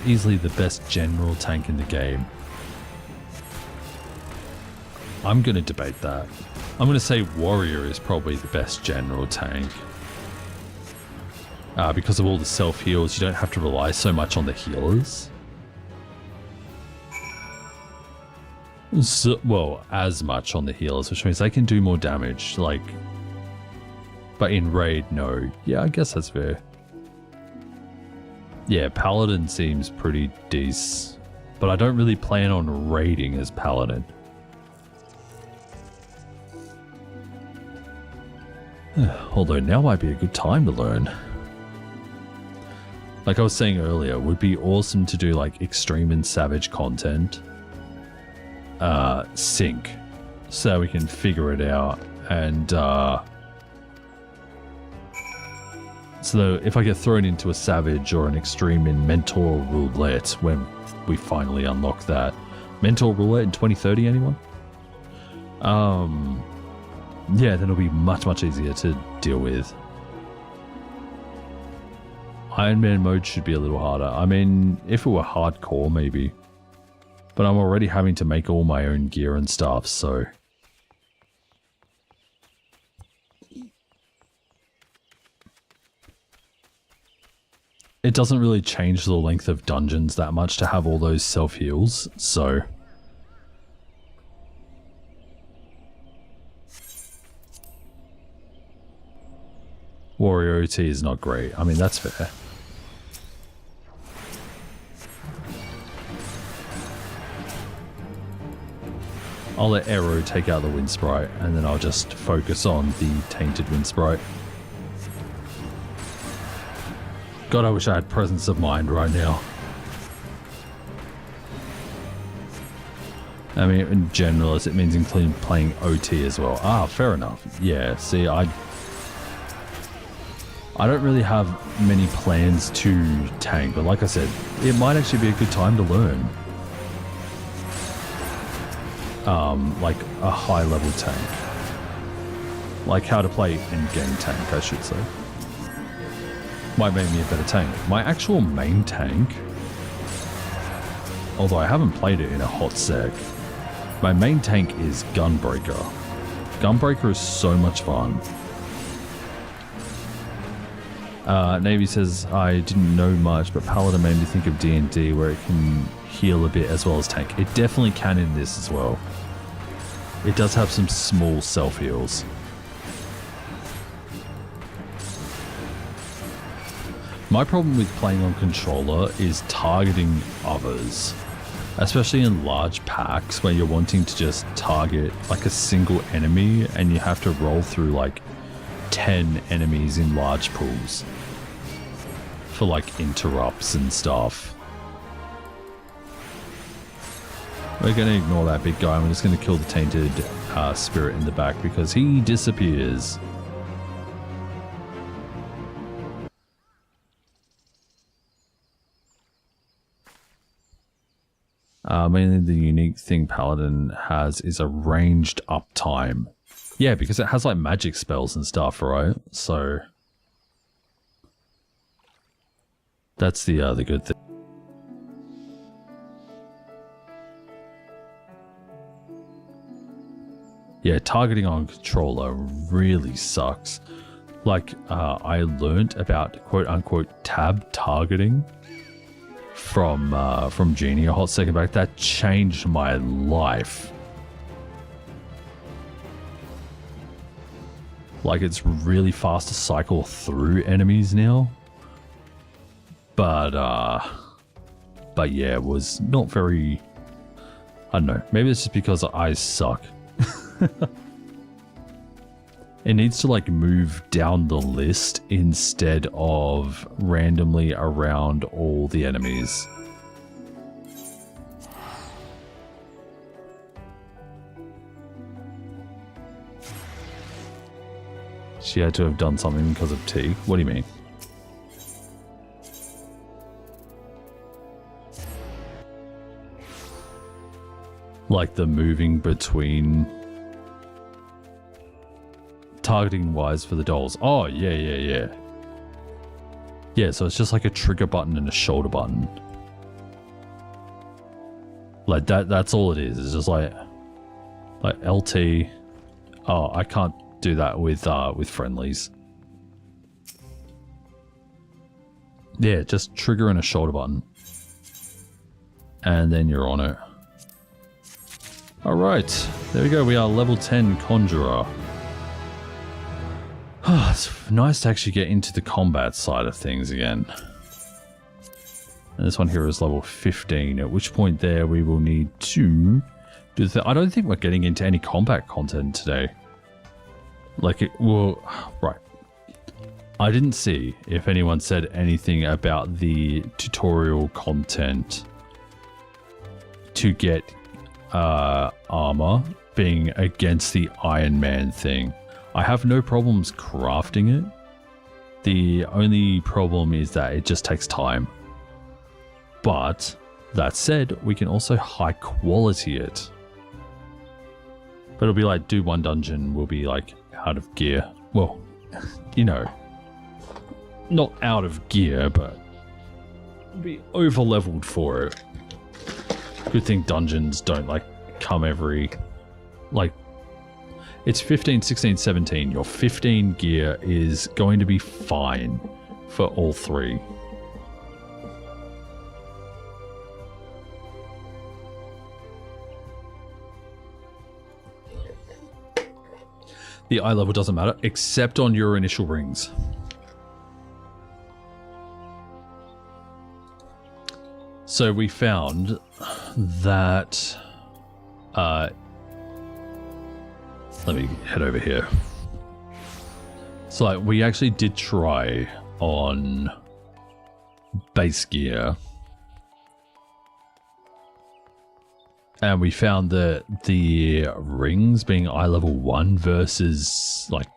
easily the best general tank in the game. I'm going to debate that. I'm going to say Warrior is probably the best general tank. Because of all the self-heals, you don't have to rely so much on the healers. So, well, as much on the healers, which means they can do more damage, like... But in raid, no. Yeah, I guess that's fair. Yeah, Paladin seems pretty decent, but I don't really plan on raiding as Paladin. Although now might be a good time to learn. Like I was saying earlier, it would be awesome to do like extreme and savage content. Sync. So we can figure it out and so if I get thrown into a savage or an extreme in Mentor Roulette when we finally unlock that. Mentor Roulette in 2030, anyone? Yeah, then it'll be much easier to deal with. Ironman mode should be a little harder. I mean, if it were hardcore, maybe. But I'm already having to make all my own gear and stuff, so... It doesn't really change the length of dungeons that much to have all those self-heals, so... Warrior OT is not great. I mean, that's fair. I'll let Arrow take out the Wind Sprite, and then I'll just focus on the Tainted Wind Sprite. God, I wish I had presence of mind right now. I mean, in general, it means including playing OT as well. Ah, fair enough. Yeah, see, I don't really have many plans to tank, but like I said, it might actually be a good time to learn. Like a high level tank. Like how to play endgame tank, I should say. Might make me a better tank. My actual main tank, although I haven't played it in a hot sec, my main tank is Gunbreaker. Gunbreaker is so much fun. Navy says, I didn't know much, but Paladin made me think of D&D where it can heal a bit as well as tank. It definitely can in this as well. It does have some small self-heals. My problem with playing on controller is targeting others. Especially in large packs where you're wanting to just target like a single enemy and you have to roll through like 10 enemies in large pools for like interrupts and stuff. We're going to ignore that big guy and we're just going to kill the tainted spirit in the back because he disappears. Mainly the unique thing Paladin has is a ranged uptime. Yeah, because it has like magic spells and stuff, right? So that's the good thing. Yeah, targeting on controller really sucks. Like, I learned about quote-unquote tab targeting from Genie a hot second back. That changed my life. Like, it's really fast to cycle through enemies now. But yeah, it was not very... I don't know. Maybe it's just because I suck. It needs to like move down the list instead of randomly around all the enemies. She had to have done something because of tea. What do you mean? Like the moving between... targeting wise for the dolls. Oh, yeah. Yeah, so it's just like a trigger button and a shoulder button. Like that's all it is. It's just like LT. Oh, I can't do that with friendlies. Yeah, just trigger and a shoulder button. And then you're on it. Alright, there we go. We are level 10 Conjurer. It's nice to actually get into the combat side of things again. And this one here is level 15, at which point there we will need to do the... I don't think we're getting into any combat content today. Like, it will... Right. I didn't see if anyone said anything about the tutorial content to get armor being against the Ironman thing. I have no problems crafting it. The only problem is that it just takes time. But that said, we can also high quality it. But it'll be like, do one dungeon, we'll be like out of gear. Well, you know, not out of gear, but we'll be over leveled for it. Good thing dungeons don't like come every, like, it's 15, 16, 17. Your 15 gear is going to be fine for all three. The eye level doesn't matter, except on your initial rings. So we found that... let me head over here. So like, we actually did try on base gear. And we found that the rings being eye level 1 versus like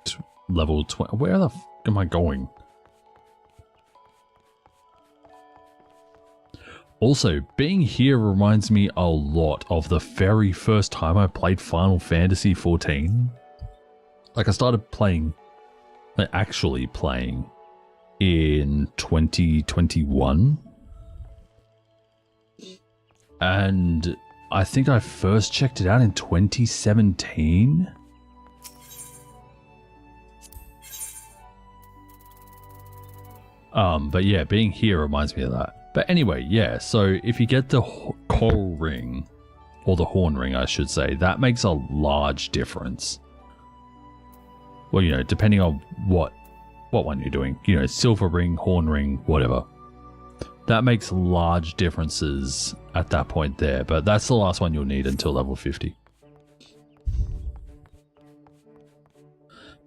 level 20. Where the f am I going? Also, being here reminds me a lot of the very first time I played Final Fantasy XIV. Like, I started playing, like actually playing, in 2021. And I think I first checked it out in 2017. But yeah, being here reminds me of that. But anyway, yeah, so if you get the coral ring, or the horn ring, I should say, that makes a large difference. Well, you know, depending on what one you're doing. You know, silver ring, horn ring, whatever. That makes large differences at that point there, but that's the last one you'll need until level 50.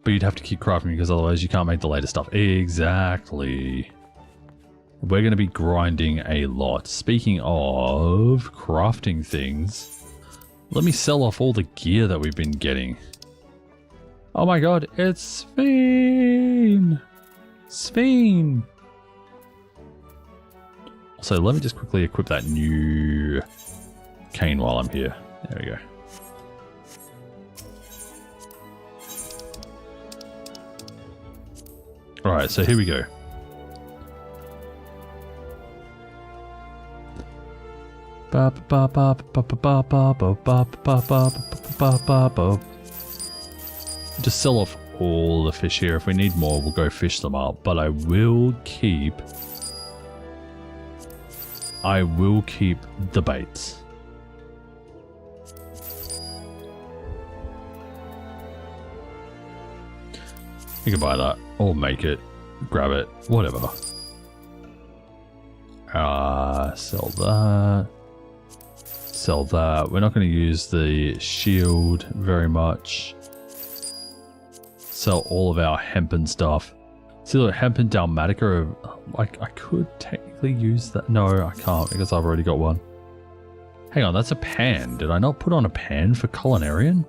But you'd have to keep crafting because otherwise you can't make the later stuff. Exactly. We're going to be grinding a lot. Speaking of crafting things, let me sell off all the gear that we've been getting. Oh my god, it's Sveen! Sveen! So let me just quickly equip that new cane while I'm here. There we go. Alright, so here we go. Just sell off all the fish here. If we need more, we'll go fish them up. But I will keep the baits. You can buy that or make it, grab it, whatever. Sell that. Sell that. We're not going to use the shield very much. Sell all of our hempen stuff. See, look, hempen dalmatica, like, I could technically use that. No, I can't because I've already got one. Hang on, that's a pan. Did I not put on a pan for culinarian?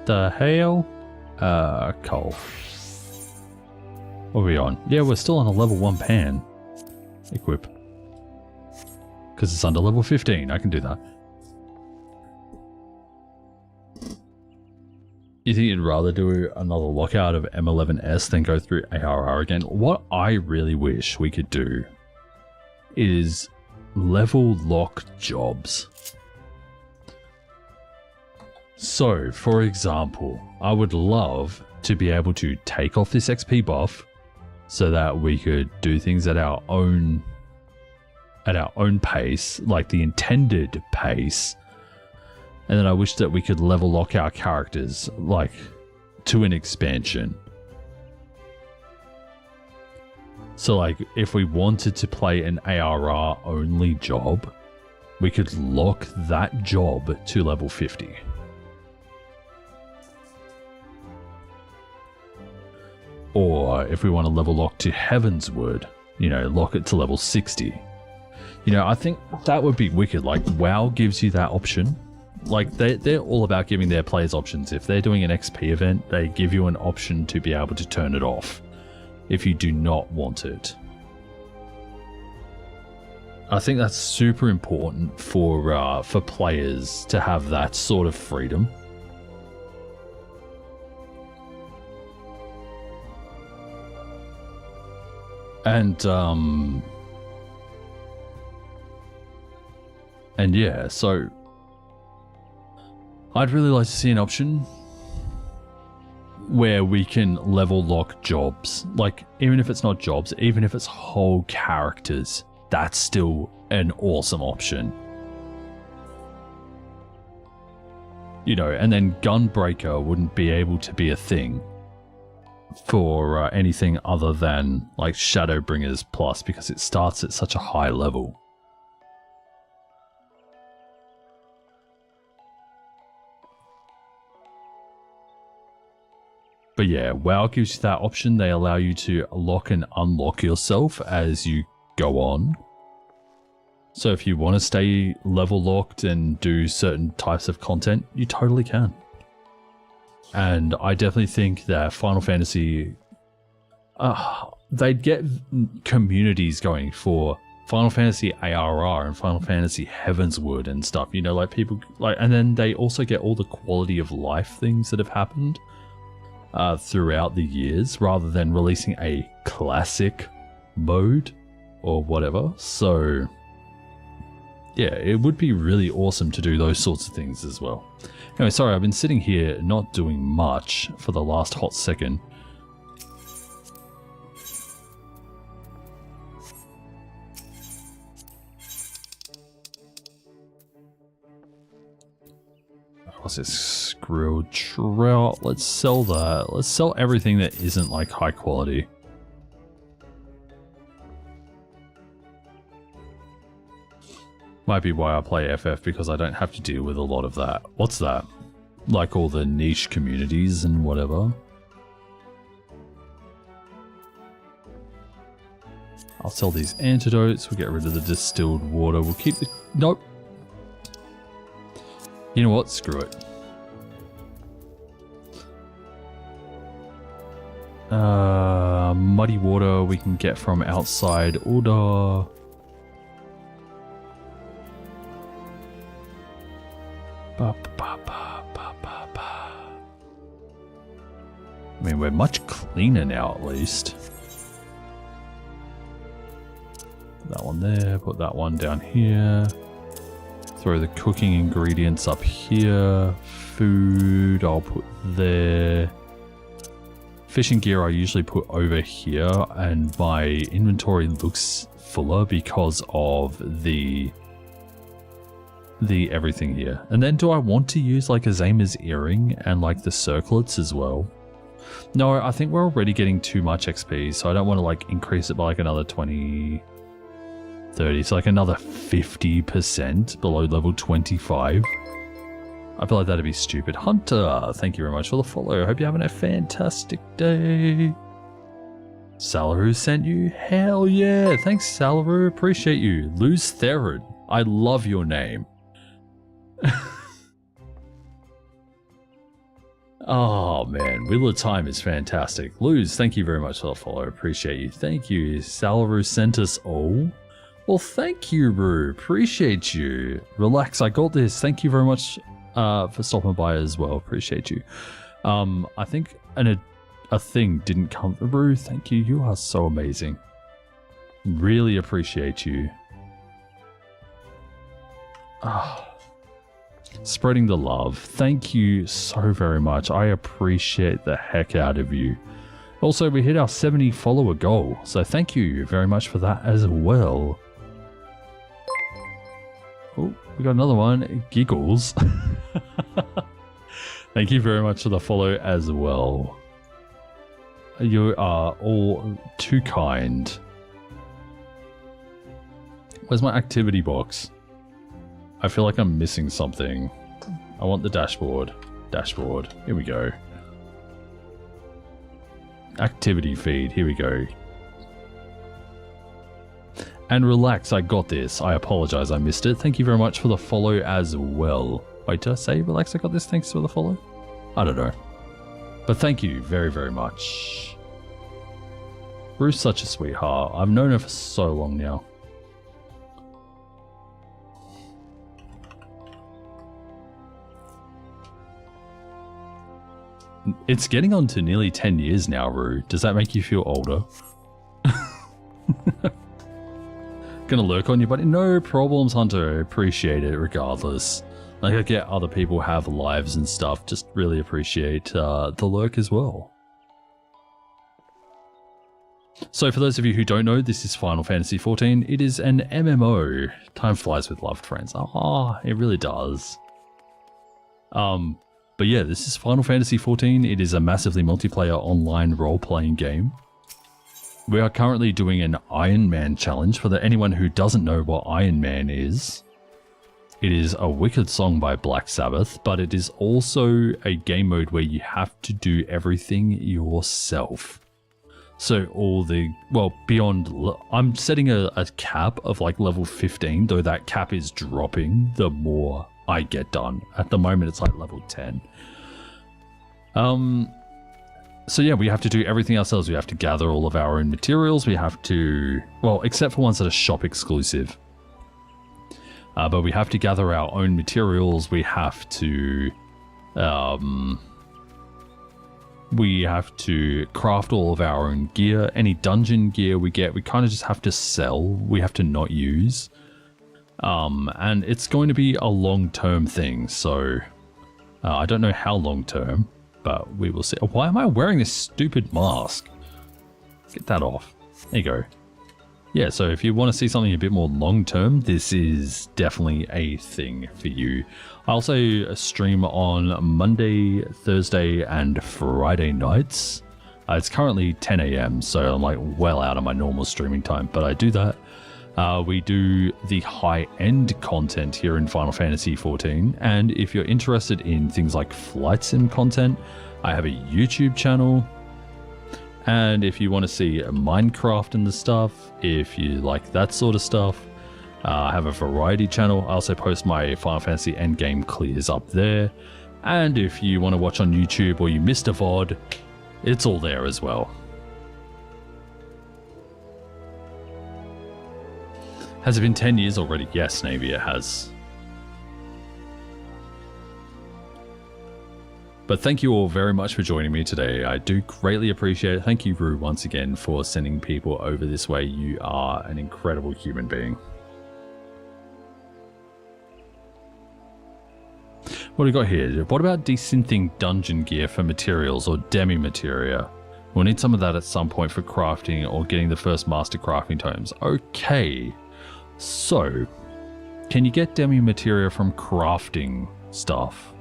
The hell? Coal. What are we on? Yeah, we're still on a level 1 pan. Equip. Because it's under level 15. I can do that. You think you'd rather do another lockout of M11S than go through ARR again? What I really wish we could do is level lock jobs. So, for example, I would love to be able to take off this XP buff so that we could do things at our own pace, like the intended pace. And then I wish that we could level lock our characters, like, to an expansion. So, like, if we wanted to play an ARR only job, we could lock that job to level 50. Or if we want to level lock to Heavensward, you know, lock it to level 60. You know, I think that would be wicked. Like, WoW gives you that option. Like, they're all about giving their players options. If they're doing an XP event, they give you an option to be able to turn it off if you do not want it. I think that's super important for players to have that sort of freedom. And yeah, so I'd really like to see an option where we can level lock jobs. Like, even if it's not jobs, even if it's whole characters, that's still an awesome option. You know, and then Gunbreaker wouldn't be able to be a thing for anything other than like Shadowbringers Plus because it starts at such a high level. But yeah, WoW gives you that option. They allow you to lock and unlock yourself as you go on. So if you want to stay level locked and do certain types of content, you totally can. And I definitely think that Final Fantasy, they'd get communities going for Final Fantasy ARR and Final Fantasy Heavensward and stuff. You know, like people like, and then they also get all the quality of life things that have happened throughout the years, rather than releasing a classic mode or whatever. So yeah, it would be really awesome to do those sorts of things as well. Anyway, sorry, I've been sitting here not doing much for the last hot second. What's this? Grilled trout. Let's sell that. Let's sell everything that isn't like high quality. Might be why I play FF, because I don't have to deal with a lot of that. What's that? Like all the niche communities and whatever. I'll sell these antidotes. We'll get rid of the distilled water. We'll keep the... Nope. You know what? Screw it. Muddy water we can get from outside order. Ba, ba, ba, ba, ba, ba. I mean, we're much cleaner now, at least. Put that one there, put that one down here. Throw the cooking ingredients up here. Food, I'll put there. Fishing gear I usually put over here, and my inventory looks fuller because of the everything here. And then do I want to use like a Zayma's earring and like the circlets as well? No, I think we're already getting too much XP, so I don't want to like increase it by like another 20, 30, so like another 50% below level 25. I feel like that'd be stupid. Hunter, thank you very much for the follow. Hope you're having a fantastic day. Salaru sent you? Hell yeah, thanks Salaru, appreciate you. Luz Theron, I love your name. Oh man, Wheel of Time is fantastic. Luz, thank you very much for the follow. Appreciate you. Thank you. Salaru sent us all. Well, thank you, Roo. Appreciate you. Relax, I got this. Thank you very much for stopping by as well. Appreciate you. I think a thing didn't come through. Roo, thank you. You are so amazing. Really appreciate you. Spreading the love. Thank you so very much. I appreciate the heck out of you. Also, we hit our 70 follower goal, so thank you very much for that as well. Oh, we got another one. Giggles. Thank you very much for the follow as well. You are all too kind. Where's my activity box? I feel like I'm missing something. I want the dashboard. Dashboard. Here we go. Activity feed. Here we go. And relax, I got this. I apologize, I missed it. Thank you very much for the follow as well. Wait, did I say relax, I got this? Thanks for the follow? I don't know. But thank you very, very much. Rue's such a sweetheart. I've known her for so long now. It's getting on to nearly 10 years now, Rue. Does that make you feel older? Gonna lurk on you, buddy? No problems, Hunter. I appreciate it regardless. Like, I get other people have lives and stuff. Just really appreciate the lurk as well. So for those of you who don't know, this is Final Fantasy XIV. It is an MMO. Time flies with loved friends. Ah, it really does. But yeah, this is Final Fantasy XIV. It is a massively multiplayer online role-playing game. We are currently doing an Ironman challenge. For anyone who doesn't know what Ironman is, it is a wicked song by Black Sabbath, but it is also a game mode where you have to do everything yourself. So all the, well, beyond, I'm setting a cap of like level 15, though that cap is dropping the more I get done. At the moment, it's like level 10. So yeah, we have to do everything ourselves. We have to gather all of our own materials. We have to, well, except for ones that are shop exclusive. But we have to gather our own materials. We have to craft all of our own gear. Any dungeon gear we get, we kind of just have to sell. We have to not use. And it's going to be a long-term thing, so I don't know how long-term, but we will see. Why am I wearing this stupid mask? Get that off. There you go. yeah, so if you want to see something a bit more long-term, this is definitely a thing for you. I also stream on Monday, Thursday, and Friday nights. It's currently 10 a.m, so I'm like well out of my normal streaming time, but I do that. We do the high-end content here in Final Fantasy XIV, and if you're interested in things like flight sim content, I have a YouTube channel. And if you want to see Minecraft and the stuff, if you like that sort of stuff, I have a variety channel. I also post my Final Fantasy endgame clears up there. And if you want to watch on YouTube or you missed a VOD, it's all there as well. Has it been 10 years already? Yes, Navy, it has. But thank you all very much for joining me today. I do greatly appreciate it. Thank you, Rue, once again for sending people over this way. You are an incredible human being. What do we got here? What about desynthing dungeon gear for materials or demi-materia? We'll need some of that at some point for crafting or getting the first master crafting tomes. Okay. So, can you get demi-materia from crafting stuff?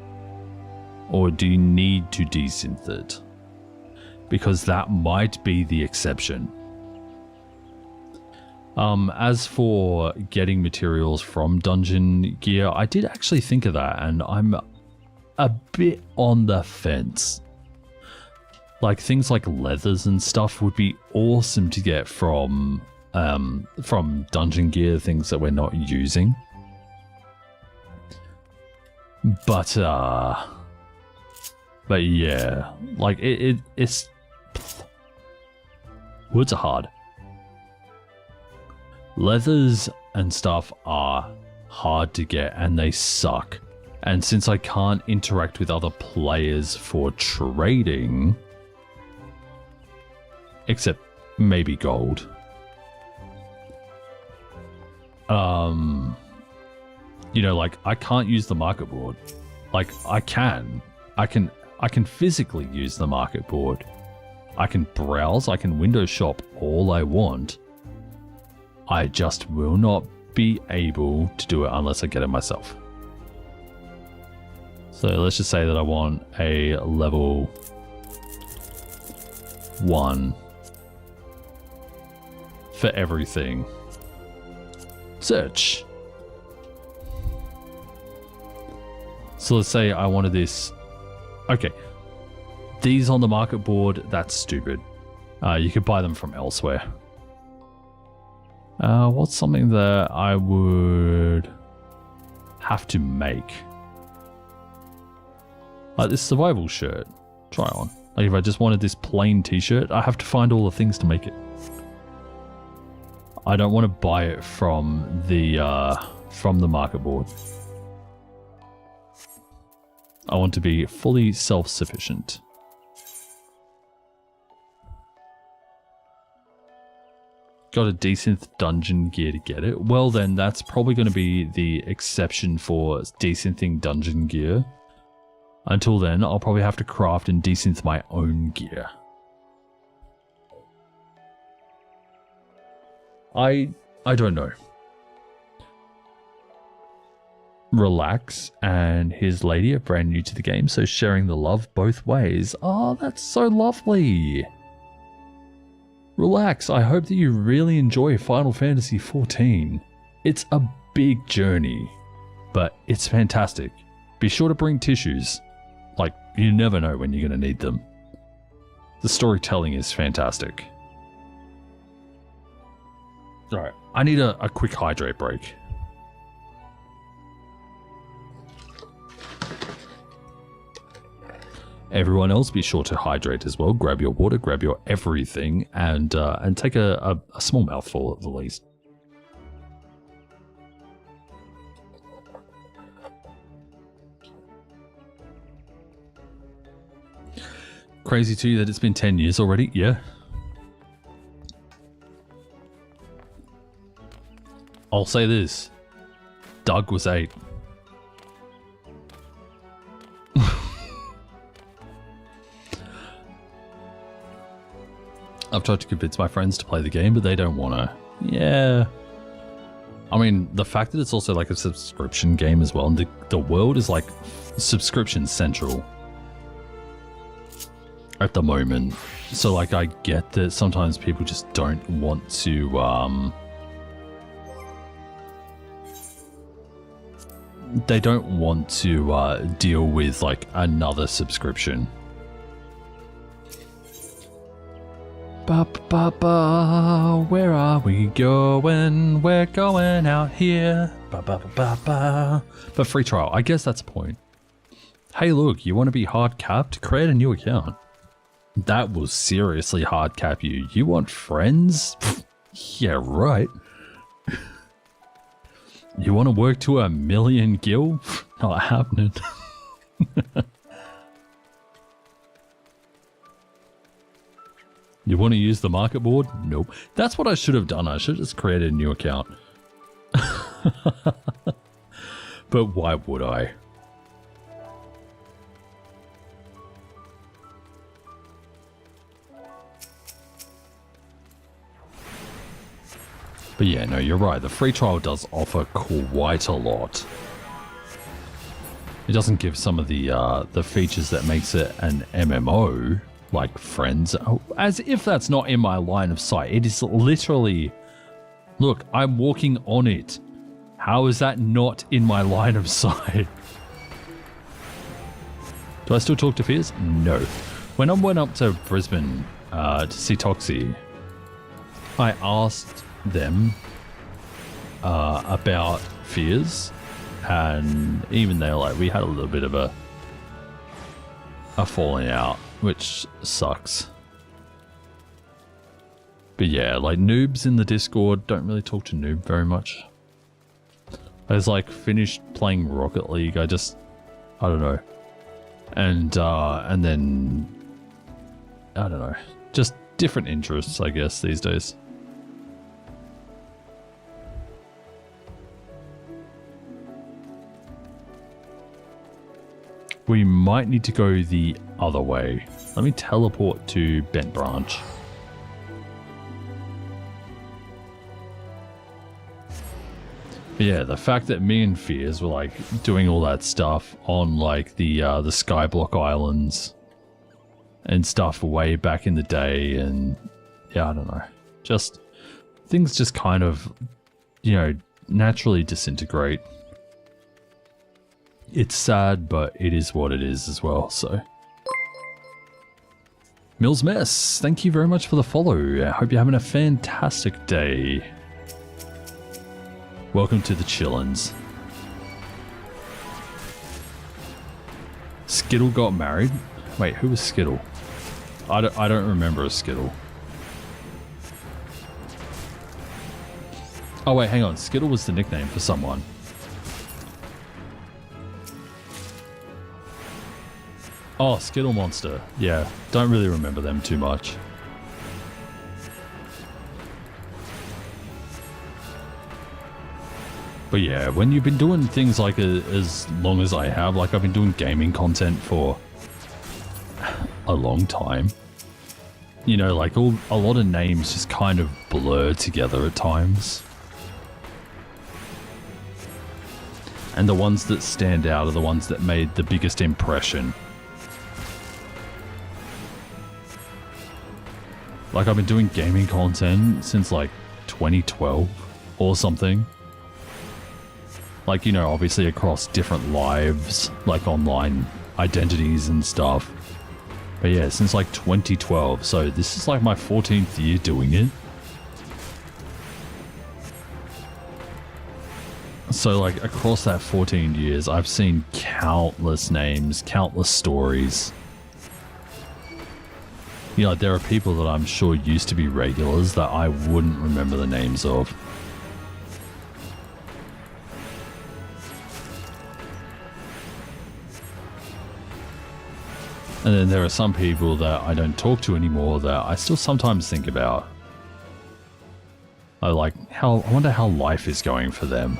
Or do you need to desynth it? Because that might be the exception. As for getting materials from dungeon gear, I did actually think of that, and I'm a bit on the fence. Like things like leathers and stuff would be awesome to get from dungeon gear, things that we're not using. But yeah, like it's woods are hard. Leathers and stuff are hard to get and they suck. And since I can't interact with other players for trading, except maybe gold, you know, like I can't use the market board. Like I can physically use the market board. I can browse, I can window shop all I want. I just will not be able to do it unless I get it myself. So let's just say that I want a level 1 for everything. Search. So let's say I wanted this. Okay. These on the market board, that's stupid. You could buy them from elsewhere. What's something that I would have to make? Like this survival shirt. Try on. Like if I just wanted this plain t-shirt, I have to find all the things to make it. I don't want to buy it from the market board. I want to be fully self-sufficient. Got a decent dungeon gear to get it. Well then, that's probably going to be the exception for desynthing dungeon gear. Until then, I'll probably have to craft and desynth my own gear. I don't know. Relax and his lady are brand new to the game, so sharing the love both ways. Oh, that's so lovely. Relax, I hope that you really enjoy Final Fantasy XIV. It's a big journey, but it's fantastic. Be sure to bring tissues. Like, you never know when you're going to need them. The storytelling is fantastic. Alright, I need a quick hydrate break. Everyone else, be sure to hydrate as well. Grab your water, grab your everything, and take a small mouthful at the least. Crazy to you that it's been 10 years already? Yeah. I'll say this. Doug was 8. I've tried to convince my friends to play the game, but they don't want to. Yeah. I mean, the fact that it's also like a subscription game as well, and the world is like subscription central at the moment. So like I get that sometimes people just don't want to they don't want to deal with like another subscription. Ba ba ba, where are we going? We're going out here. Ba ba ba ba ba. But free trial, I guess that's the point. Hey look, you want to be hard capped? Create a new account. That will seriously hard cap you. You want friends? Yeah, right. You want to work to 1 million gil? Not happening. You want to use the market board? Nope. That's what I should have done. I should have just created a new account. But why would I? But yeah, no, you're right. The free trial does offer quite a lot. It doesn't give some of the features that makes it an MMO, like friends. Oh, as if that's not in my line of sight. It is literally... Look, I'm walking on it. How is that not in my line of sight? Do I still talk to Fears? No. When I went up to Brisbane to see Toxie, I asked them about Fears, and even they were like, we had a little bit of a falling out, which sucks. But yeah, like noobs in the Discord don't really talk to Noob very much. I was like finished playing Rocket League. I don't know, and then I don't know, just different interests, I guess, these days. We might need to go the other way. Let me teleport to Bent Branch. But yeah, the fact that me and Fears were like doing all that stuff on like the Skyblock Islands and stuff way back in the day, and yeah, I don't know. Just things just kind of, you know, naturally disintegrate. It's sad, but it is what it is as well, so. Mills Mess, thank you very much for the follow. I hope you're having a fantastic day. Welcome to the Chillins. Skittle got married? Wait, who was Skittle? I don't remember a Skittle. Oh wait, hang on. Skittle was the nickname for someone. Oh, Skittle Monster. Yeah, don't really remember them too much. But yeah, when you've been doing things like as long as I have, like I've been doing gaming content for a long time, you know, like a lot of names just kind of blur together at times. And the ones that stand out are the ones that made the biggest impression. Like, I've been doing gaming content since, like, 2012 or something. Like, you know, obviously across different lives, like online identities and stuff. But yeah, since, like, 2012. So this is, like, my 14th year doing it. So, like, across that 14 years, I've seen countless names, countless stories. You know, there are people that I'm sure used to be regulars that I wouldn't remember the names of. And then there are some people that I don't talk to anymore that I still sometimes think about. I wonder how life is going for them.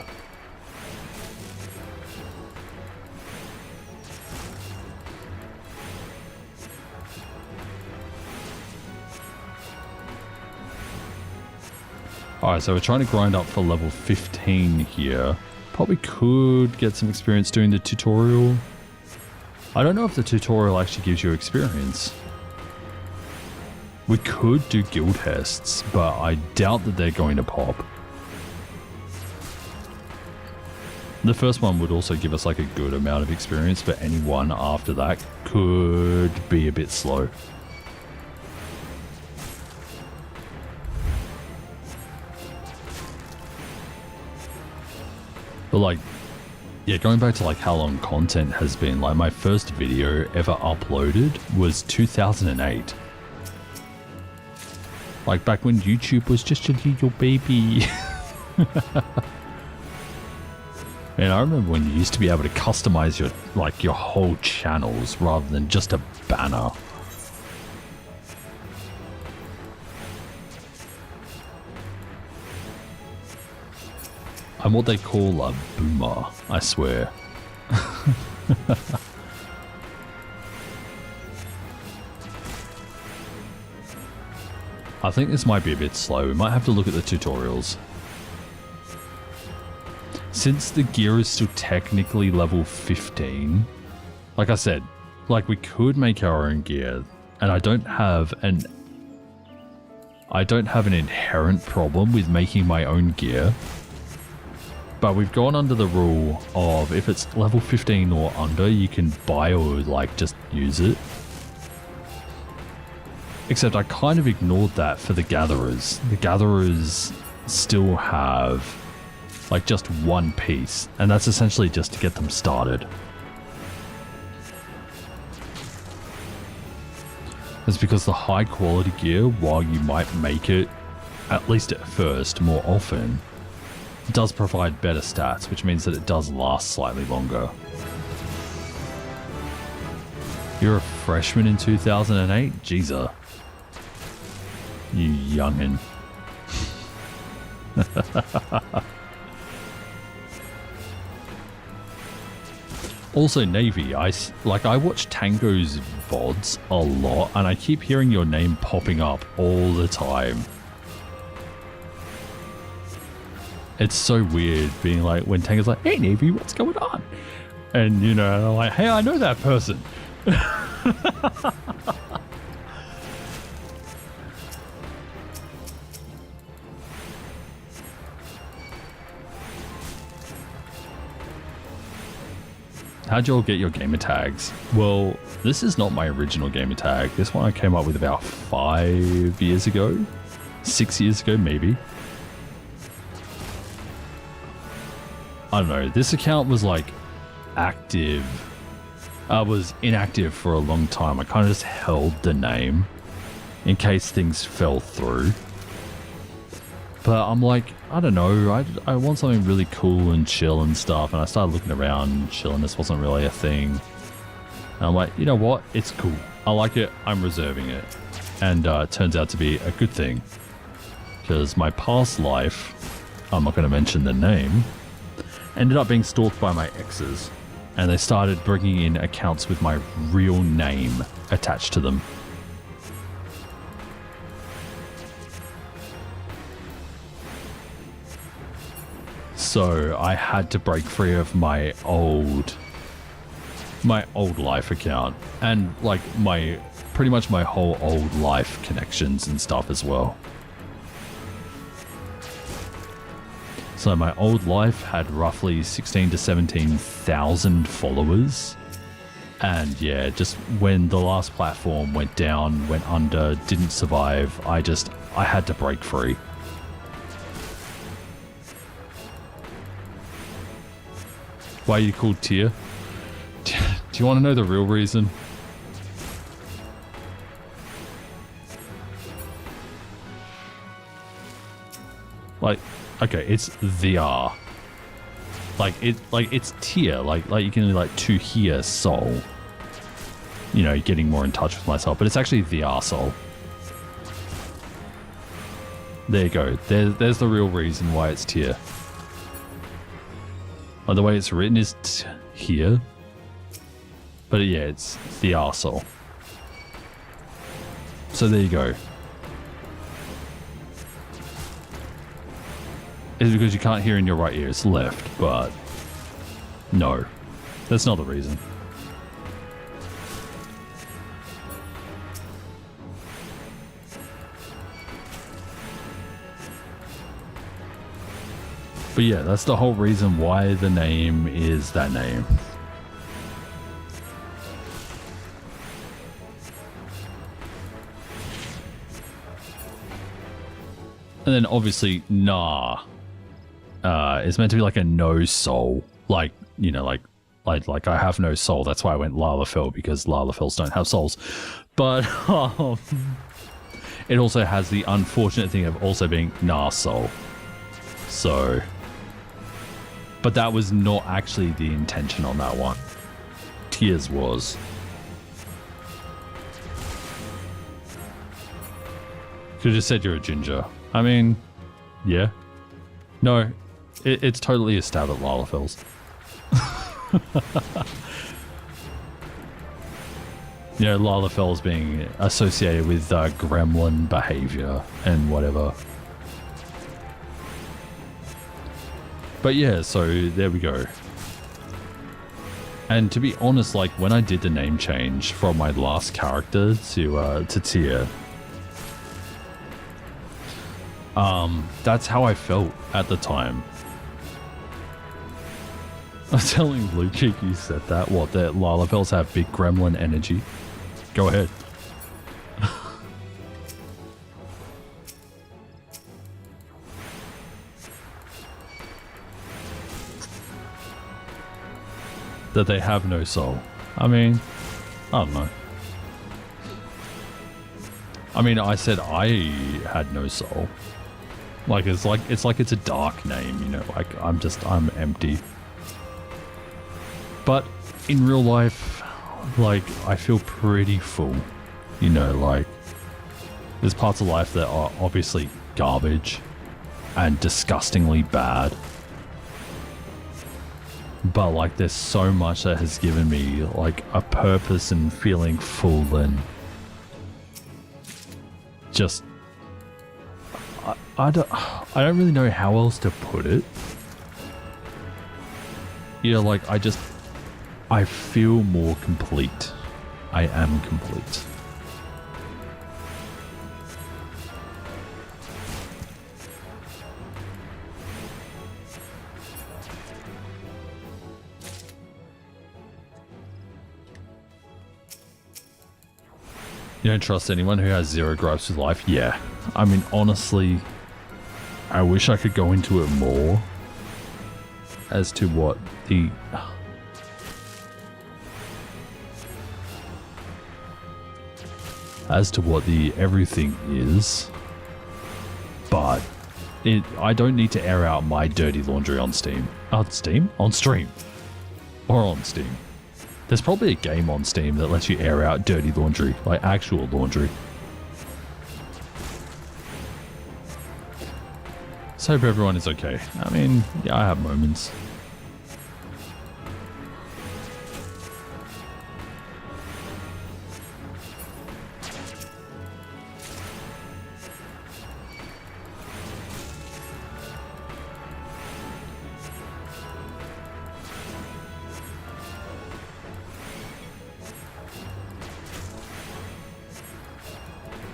Alright, so we're trying to grind up for level 15 here. Probably could get some experience doing the tutorial. I don't know if the tutorial actually gives you experience. We could do guild tests, but I doubt that they're going to pop. The first one would also give us like a good amount of experience, but any one after that could be a bit slow. But like, yeah, going back to like how long content has been, like my first video ever uploaded was 2008. Like back when YouTube was just a little baby. And I remember when you used to be able to customize your whole channels rather than just a banner. I'm what they call a boomer, I swear. I think this might be a bit slow. We might have to look at the tutorials. Since the gear is still technically level 15, like I said, like we could make our own gear, and I don't have an inherent problem with making my own gear. But we've gone under the rule of if it's level 15 or under, you can buy or like just use it. Except I kind of ignored that for the gatherers. The gatherers still have like just one piece, and that's essentially just to get them started. It's because the high quality gear, while you might make it, at least at first, more often, does provide better stats, which means that it does last slightly longer. You're a freshman in 2008? Jeezer. You youngin'. Also, Navy, I watch Tango's VODs a lot, and I keep hearing your name popping up all the time. It's so weird being like, when Tango's like, hey Navy, what's going on? And you know, I'm like, hey, I know that person. How'd you all get your gamer tags? Well, this is not my original gamer tag. This one I came up with about 5 years ago. 6 years ago, maybe. I don't know. This account was like active. I was inactive for a long time. I kind of just held the name in case things fell through. But I'm like, I don't know, I want something really cool and chill and stuff. And I started looking around and chill, and this wasn't really a thing. And I'm like, you know what? It's cool. I like it. I'm reserving it. And it turns out to be a good thing. Because my past life, I'm not going to mention the name, ended up being stalked by my exes. And they started bringing in accounts with my real name attached to them. So I had to break free of my old life account, and like pretty much my whole old life connections and stuff as well. So my old life had roughly 16 to 17,000 followers. And yeah, just when the last platform went down, went under, didn't survive, I had to break free. Why are you called Tier? Do you want to know the real reason? Like, okay, it's VR. It's Tier. Like you can like to hear soul. You know, getting more in touch with myself, but it's actually VR soul. There you go. There's the real reason why it's Tier. Well, the way it's written is here. But yeah, it's the arsehole. So there you go. is because you can't hear in your right ear. It's left, but no, that's not the reason. But yeah, that's the whole reason why the name is that name. And then obviously, nah. It's meant to be like a no soul. Like, you know, like I have no soul. That's why I went Lalafell, because Lalafells don't have souls. But it also has the unfortunate thing of also being nah soul. So, but that was not actually the intention on that one. Tears was. Could have just said you're a ginger. I mean, yeah. No, it's totally a stab at Lalafells. You know, Lalafells being associated with gremlin behavior and whatever. But yeah, so there we go. And to be honest, like when I did the name change from my last character to Tia, that's how I felt at the time. I'm telling Luke you said that. What, that Lalafells have big gremlin energy? Go ahead. That they have no soul. I mean, I don't know. I mean, I said I had no soul. Like it's a dark name, you know, like I'm empty. But in real life, like I feel pretty full, you know, like there's parts of life that are obviously garbage and disgustingly bad. But like there's so much that has given me like a purpose and feeling full and just I don't really know how else to put it. You know, like I feel more complete. I am complete. You don't trust anyone who has zero gripes with life? Yeah. I mean, honestly, I wish I could go into it more as to what the... as to what the everything is, but I don't need to air out my dirty laundry on Steam. On Steam? On stream. Or on Steam. There's probably a game on Steam that lets you air out dirty laundry, like actual laundry. So hope everyone is okay. I mean, yeah, I have moments.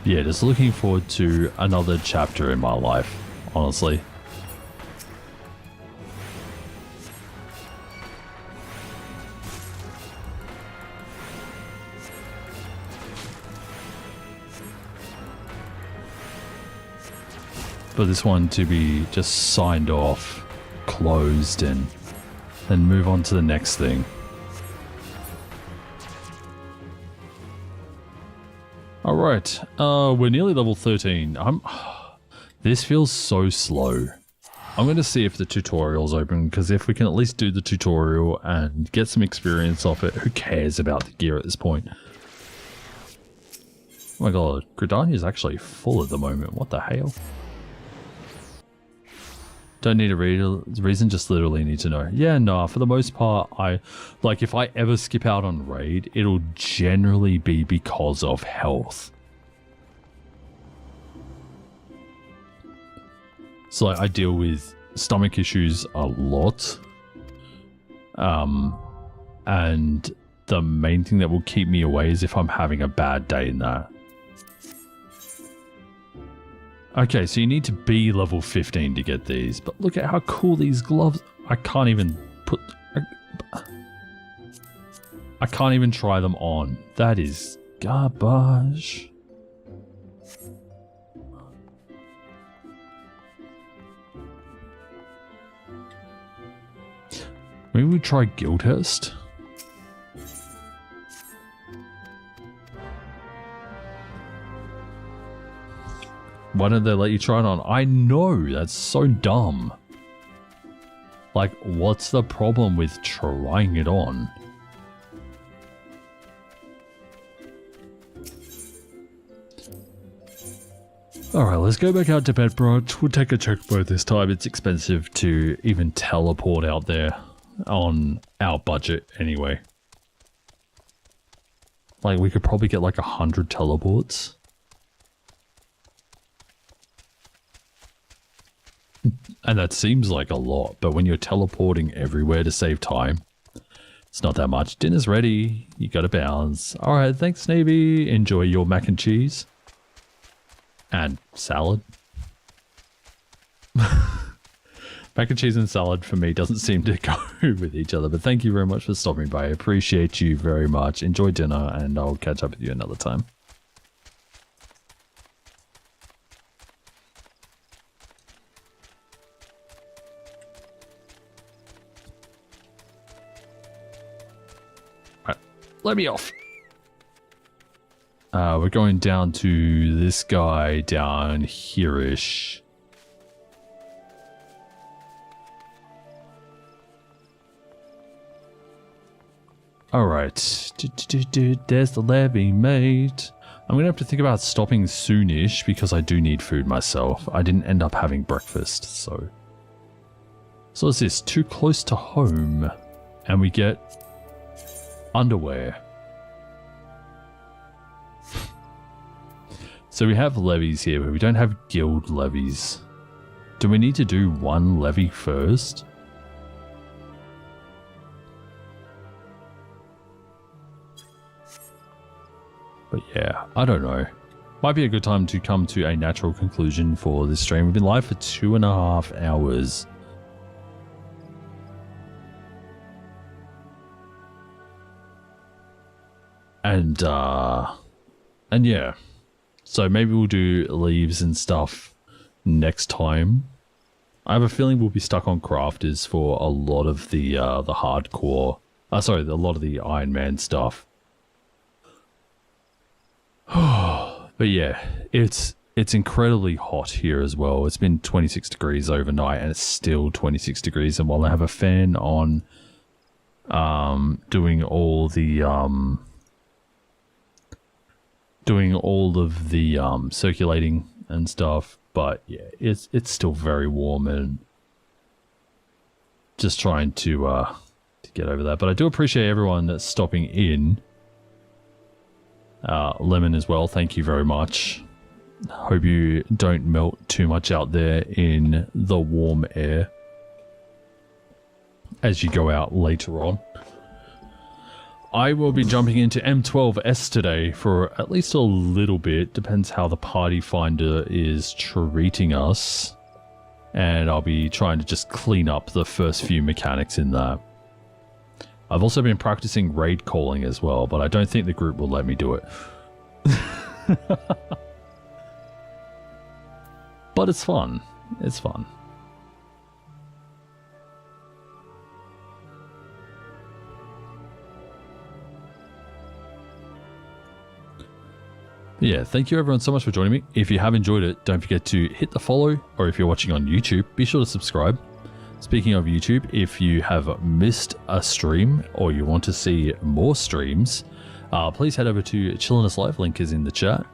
Yeah, just looking forward to another chapter in my life, honestly. For this one to be just signed off, closed, and then move on to the next thing. Alright, we're nearly level 13. This feels so slow. I'm going to see if the tutorial's open, because if we can at least do the tutorial and get some experience off it, who cares about the gear at this point? Oh my god, Gridania is actually full at the moment. What the hell? Don't need a reason, just literally need to know. Yeah, nah, for the most part, like if I ever skip out on raid, it'll generally be because of health. So like, I deal with stomach issues a lot. And the main thing that will keep me away is if I'm having a bad day in that. Okay, so you need to be level 15 to get these, but look at how cool these gloves. I can't even try them on. That is garbage. Maybe we try Guildhurst. Why don't they let you try it on? I know, that's so dumb. Like, what's the problem with trying it on? Alright, let's go back out to bed, bro. We'll take a chocobo this time. It's expensive to even teleport out there on our budget anyway. Like, we could probably get like 100 teleports. And that seems like a lot, but when you're teleporting everywhere to save time, it's not that much. Dinner's ready. You gotta bounce. Alright, thanks, Navy. Enjoy your mac and cheese. And salad. Mac and cheese and salad for me doesn't seem to go with each other, but thank you very much for stopping by. I appreciate you very much. Enjoy dinner, and I'll catch up with you another time. Let me off. We're going down to this guy down here-ish. Alright. There's the levy, mate. I'm going to have to think about stopping soonish because I do need food myself. I didn't end up having breakfast, so... So what's this? Too close to home. And we get... underwear. So we have levies here, but we don't have guild levies. Do we need to do one levy first? But yeah, I don't know. Might be a good time to come to a natural conclusion for this stream. We've been live for 2.5 hours. And yeah. So maybe we'll do leaves and stuff next time. I have a feeling we'll be stuck on crafters for a lot of the hardcore... sorry, a lot of the Ironman stuff. But yeah, it's incredibly hot here as well. It's been 26 degrees overnight and it's still 26 degrees. And while I have a fan on doing all of the circulating and stuff, but yeah, it's still very warm and just trying to get over that. But I do appreciate everyone that's stopping in. Lemon as well, thank you very much. Hope you don't melt too much out there in the warm air as you go out later on. I will be jumping into M12S today for at least a little bit. Depends how the party finder is treating us. And I'll be trying to just clean up the first few mechanics in that. I've also been practicing raid calling as well, but I don't think the group will let me do it. But it's fun. It's fun. Yeah, thank you everyone so much for joining me. If you have enjoyed it, don't forget to hit the follow, or if you're watching on YouTube, be sure to subscribe. Speaking of YouTube, if you have missed a stream or you want to see more streams, please head over to Chilliness Live, link is in the chat.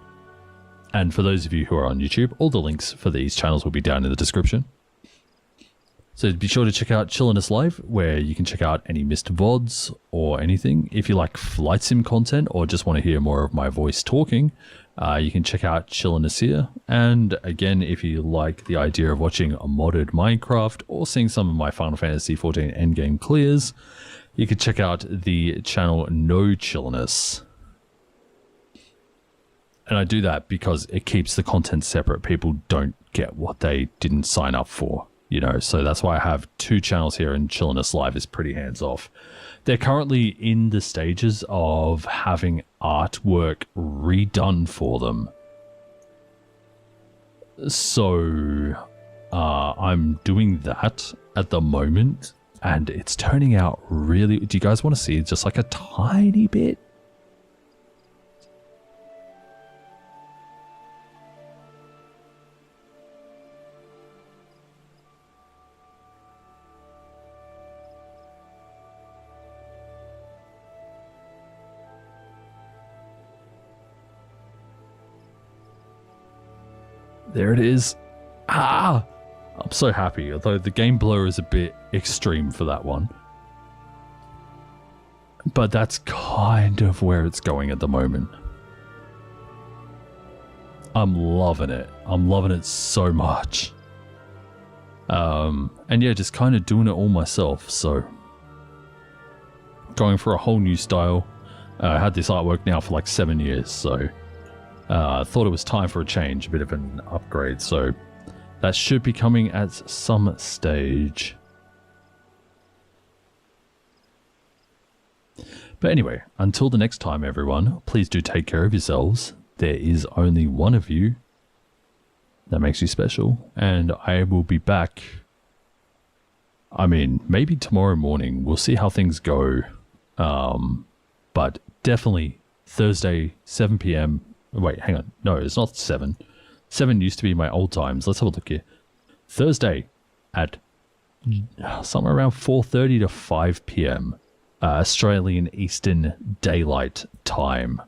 And for those of you who are on YouTube, all the links for these channels will be down in the description. So be sure to check out Chilliness Live, where you can check out any missed VODs or anything. If you like flight sim content or just want to hear more of my voice talking, you can check out Chilliness here. And again, if you like the idea of watching a modded Minecraft or seeing some of my Final Fantasy XIV endgame clears, you can check out the channel No Chilliness. And I do that because it keeps the content separate. People don't get what they didn't sign up for. You know, so that's why I have 2 channels here, and Chilliness Live is pretty hands-off. They're currently in the stages of having artwork redone for them. So, I'm doing that at the moment, and it's turning out really... Do you guys want to see just like a tiny bit? There it is. Ah! I'm so happy, although the game blur is a bit extreme for that one. But that's kind of where it's going at the moment. I'm loving it. I'm loving it so much. And yeah, just kind of doing it all myself, so... Going for a whole new style. I had this artwork now for like 7 years, so... I thought it was time for a change, a bit of an upgrade, so that should be coming at some stage. But anyway, until the next time everyone, please do take care of yourselves. There is only one of you. That makes you special, and I will be back. I mean, maybe tomorrow morning, we'll see how things go. But definitely Thursday, 7 p.m. Wait, hang on. No, it's not 7. 7 used to be my old times. Let's have a look here. Thursday at somewhere around 4:30 to 5 p.m. Australian Eastern Daylight Time.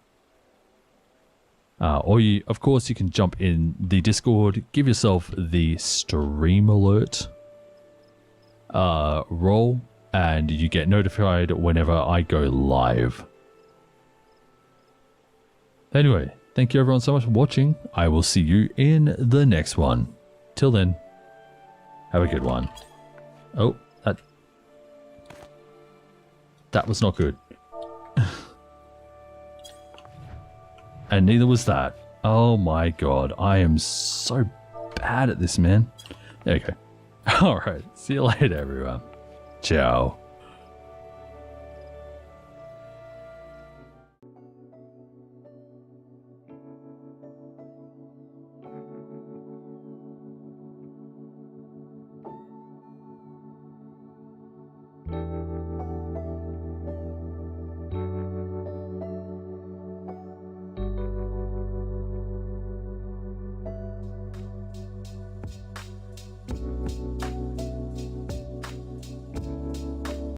Or you, of course, you can jump in the Discord, give yourself the stream alert role, and you get notified whenever I go live. Anyway, thank you everyone so much for watching. I will see you in the next one. Till then, have a good one. Oh, that was not good. And neither was that. Oh my god, I am so bad at this, man. There you go. Alright, see you later everyone. Ciao.